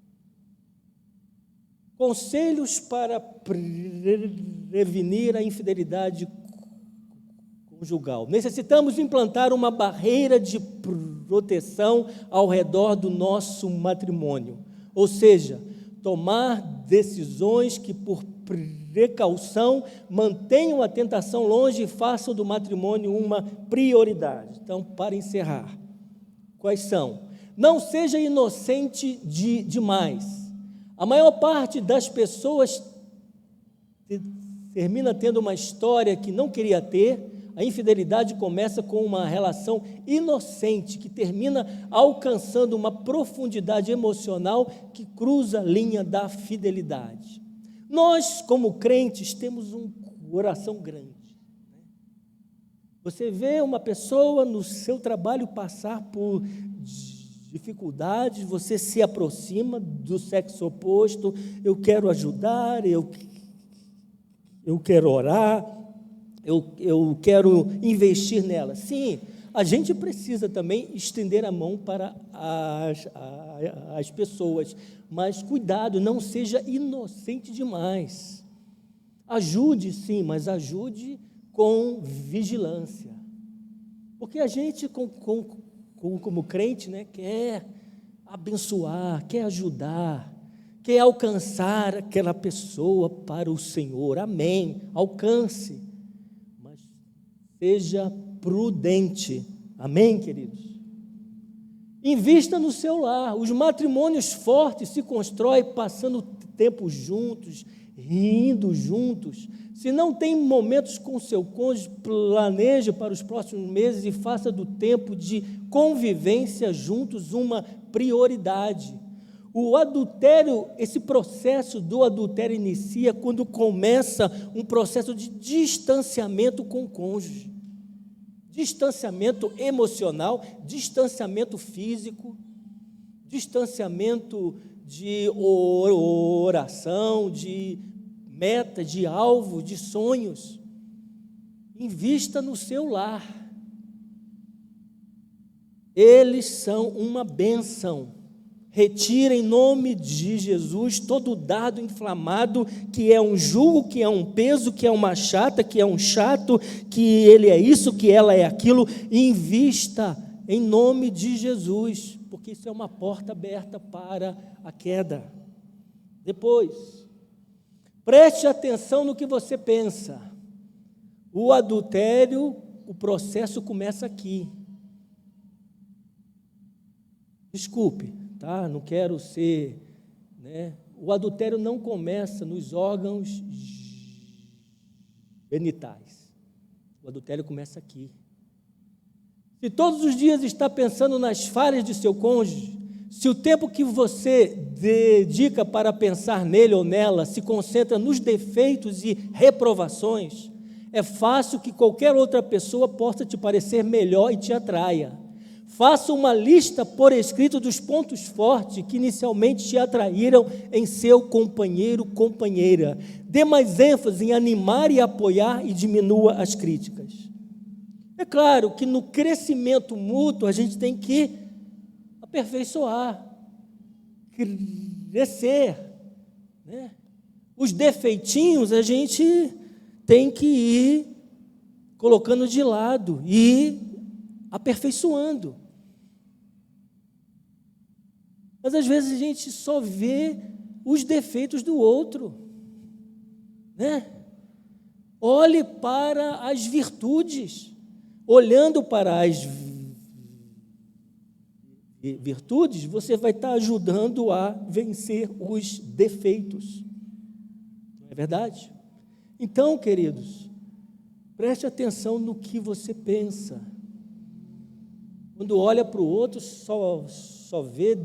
Conselhos para prevenir a infidelidade conjugal. Necessitamos implantar uma barreira de proteção ao redor do nosso matrimônio, ou seja, tomar decisões que, por precaução, mantenham a tentação longe e façam do matrimônio uma prioridade. Então, para encerrar, quais são? Não seja inocente demais. A maior parte das pessoas termina tendo uma história que não queria ter. A infidelidade começa com uma relação inocente, que termina alcançando uma profundidade emocional que cruza a linha da fidelidade. Nós, como crentes, temos um coração grande. Você vê uma pessoa no seu trabalho passar por dificuldades, você se aproxima do sexo oposto, eu quero ajudar, eu quero orar, eu quero investir nela. Sim, a gente precisa também estender a mão para as pessoas, mas cuidado, não seja inocente demais. Ajude, sim, mas ajude com vigilância. Porque a gente, como crente, né, quer abençoar, quer ajudar, quer alcançar aquela pessoa para o Senhor. Amém. Alcance. Mas seja prudente. Amém, queridos? Invista no seu lar. Os matrimônios fortes se constroem passando tempo juntos, rindo juntos. Se não tem momentos com seu cônjuge, planeje para os próximos meses e faça do tempo de convivência juntos uma prioridade. O adultério, esse processo do adultério inicia quando começa um processo de distanciamento com o cônjuge. Distanciamento emocional, distanciamento físico, distanciamento de oração, de meta, de alvo, de sonhos. Invista no seu lar. Eles são uma bênção. Retira em nome de Jesus todo dardo inflamado, que é um jugo, que é um peso, que é uma chata, que é um chato, que ele é isso, que ela é aquilo. Invista em nome de Jesus, porque isso é uma porta aberta para a queda. Depois, preste atenção no que você pensa. O adultério, o processo começa aqui. Desculpe, tá? Não quero ser, né? O adultério não começa nos órgãos genitais. O adultério começa aqui. Se todos os dias está pensando nas falhas de seu cônjuge, se o tempo que você dedica para pensar nele ou nela se concentra nos defeitos e reprovações, é fácil que qualquer outra pessoa possa te parecer melhor e te atraia. Faça uma lista por escrito dos pontos fortes que inicialmente te atraíram em seu companheiro, companheira. Dê mais ênfase em animar e apoiar e diminua as críticas. É claro que no crescimento mútuo a gente tem que aperfeiçoar, crescer, né? Os defeitinhos a gente tem que ir colocando de lado e aperfeiçoando. Mas às vezes a gente só vê os defeitos do outro, né? Olhe para as virtudes. Olhando para as virtudes, você vai estar ajudando a vencer os defeitos. Não é verdade? Então, queridos, preste atenção no que você pensa. Quando olha para o outro, só vê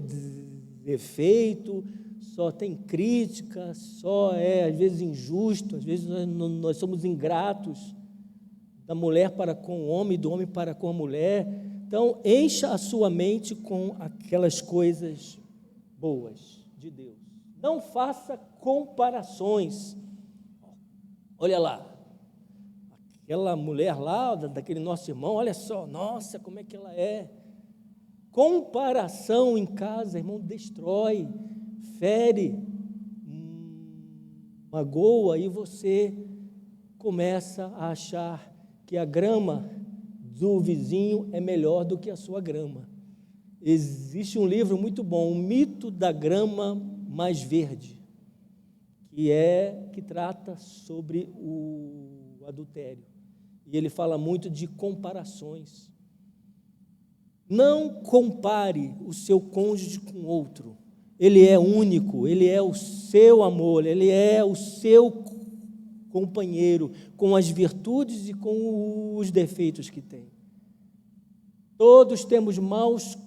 defeito, só tem crítica, só é, às vezes, injusto, às vezes nós somos ingratos, da mulher para com o homem, do homem para com a mulher. Então, encha a sua mente com aquelas coisas boas de Deus. Não faça comparações. Olha lá, aquela mulher lá, daquele nosso irmão, olha só, nossa, como é que ela é. Comparação em casa, irmão, destrói, fere, magoa, e você começa a achar que a grama do vizinho é melhor do que a sua grama. Existe um livro muito bom, O Mito da Grama Mais Verde, que trata sobre o adultério. E ele fala muito de comparações. Não compare o seu cônjuge com outro. Ele é único, ele é o seu amor, ele é o seu companheiro, com as virtudes e com os defeitos que tem. Todos temos maus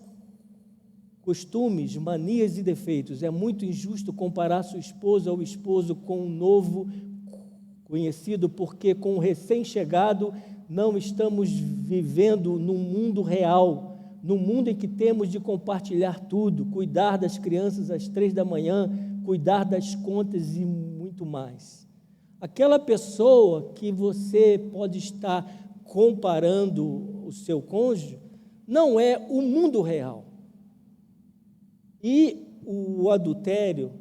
costumes, manias e defeitos. É muito injusto comparar sua esposa ou esposo com um novo conhecido, porque com o recém-chegado não estamos vivendo num mundo real, num mundo em que temos de compartilhar tudo, cuidar das crianças às 3 da manhã, cuidar das contas e muito mais. Aquela pessoa que você pode estar comparando o seu cônjuge não é o mundo real. E o adultério,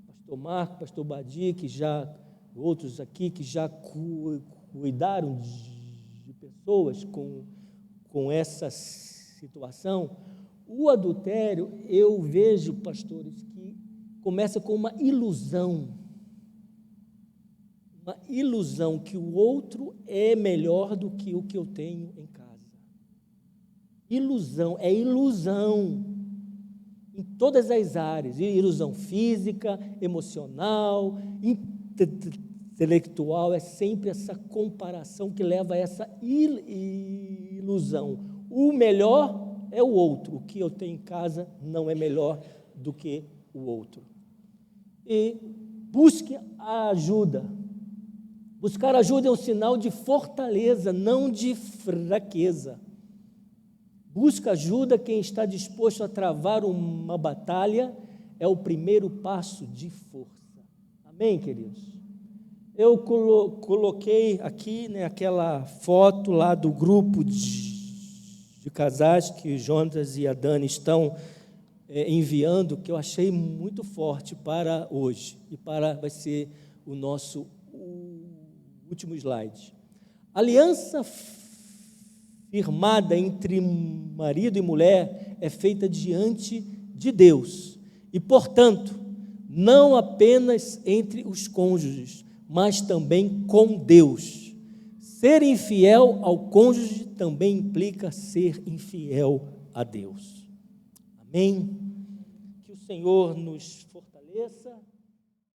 pastor Marco, pastor Badi, outros aqui que já cuidaram de pessoas com essa situação, o adultério, eu vejo, pastores, que começa com uma ilusão que o outro é melhor do que o que eu tenho em casa. Ilusão, é ilusão em todas as áreas, ilusão física, emocional, intelectual, é sempre essa comparação que leva a essa ilusão. O melhor é o outro, o que eu tenho em casa não é melhor do que o outro. E busque a ajuda. Buscar ajuda é um sinal de fortaleza, não de fraqueza. Busca ajuda quem está disposto a travar uma batalha, é o primeiro passo de força. Amém, queridos? Eu coloquei aqui, aquela foto lá do grupo de casais que o Jonas e a Dani estão enviando, que eu achei muito forte para hoje, e vai ser o nosso último slide. Aliança firmada entre marido e mulher é feita diante de Deus e, portanto, não apenas entre os cônjuges, mas também com Deus. Ser infiel ao cônjuge também implica ser infiel a Deus. Amém? Que o Senhor nos fortaleça.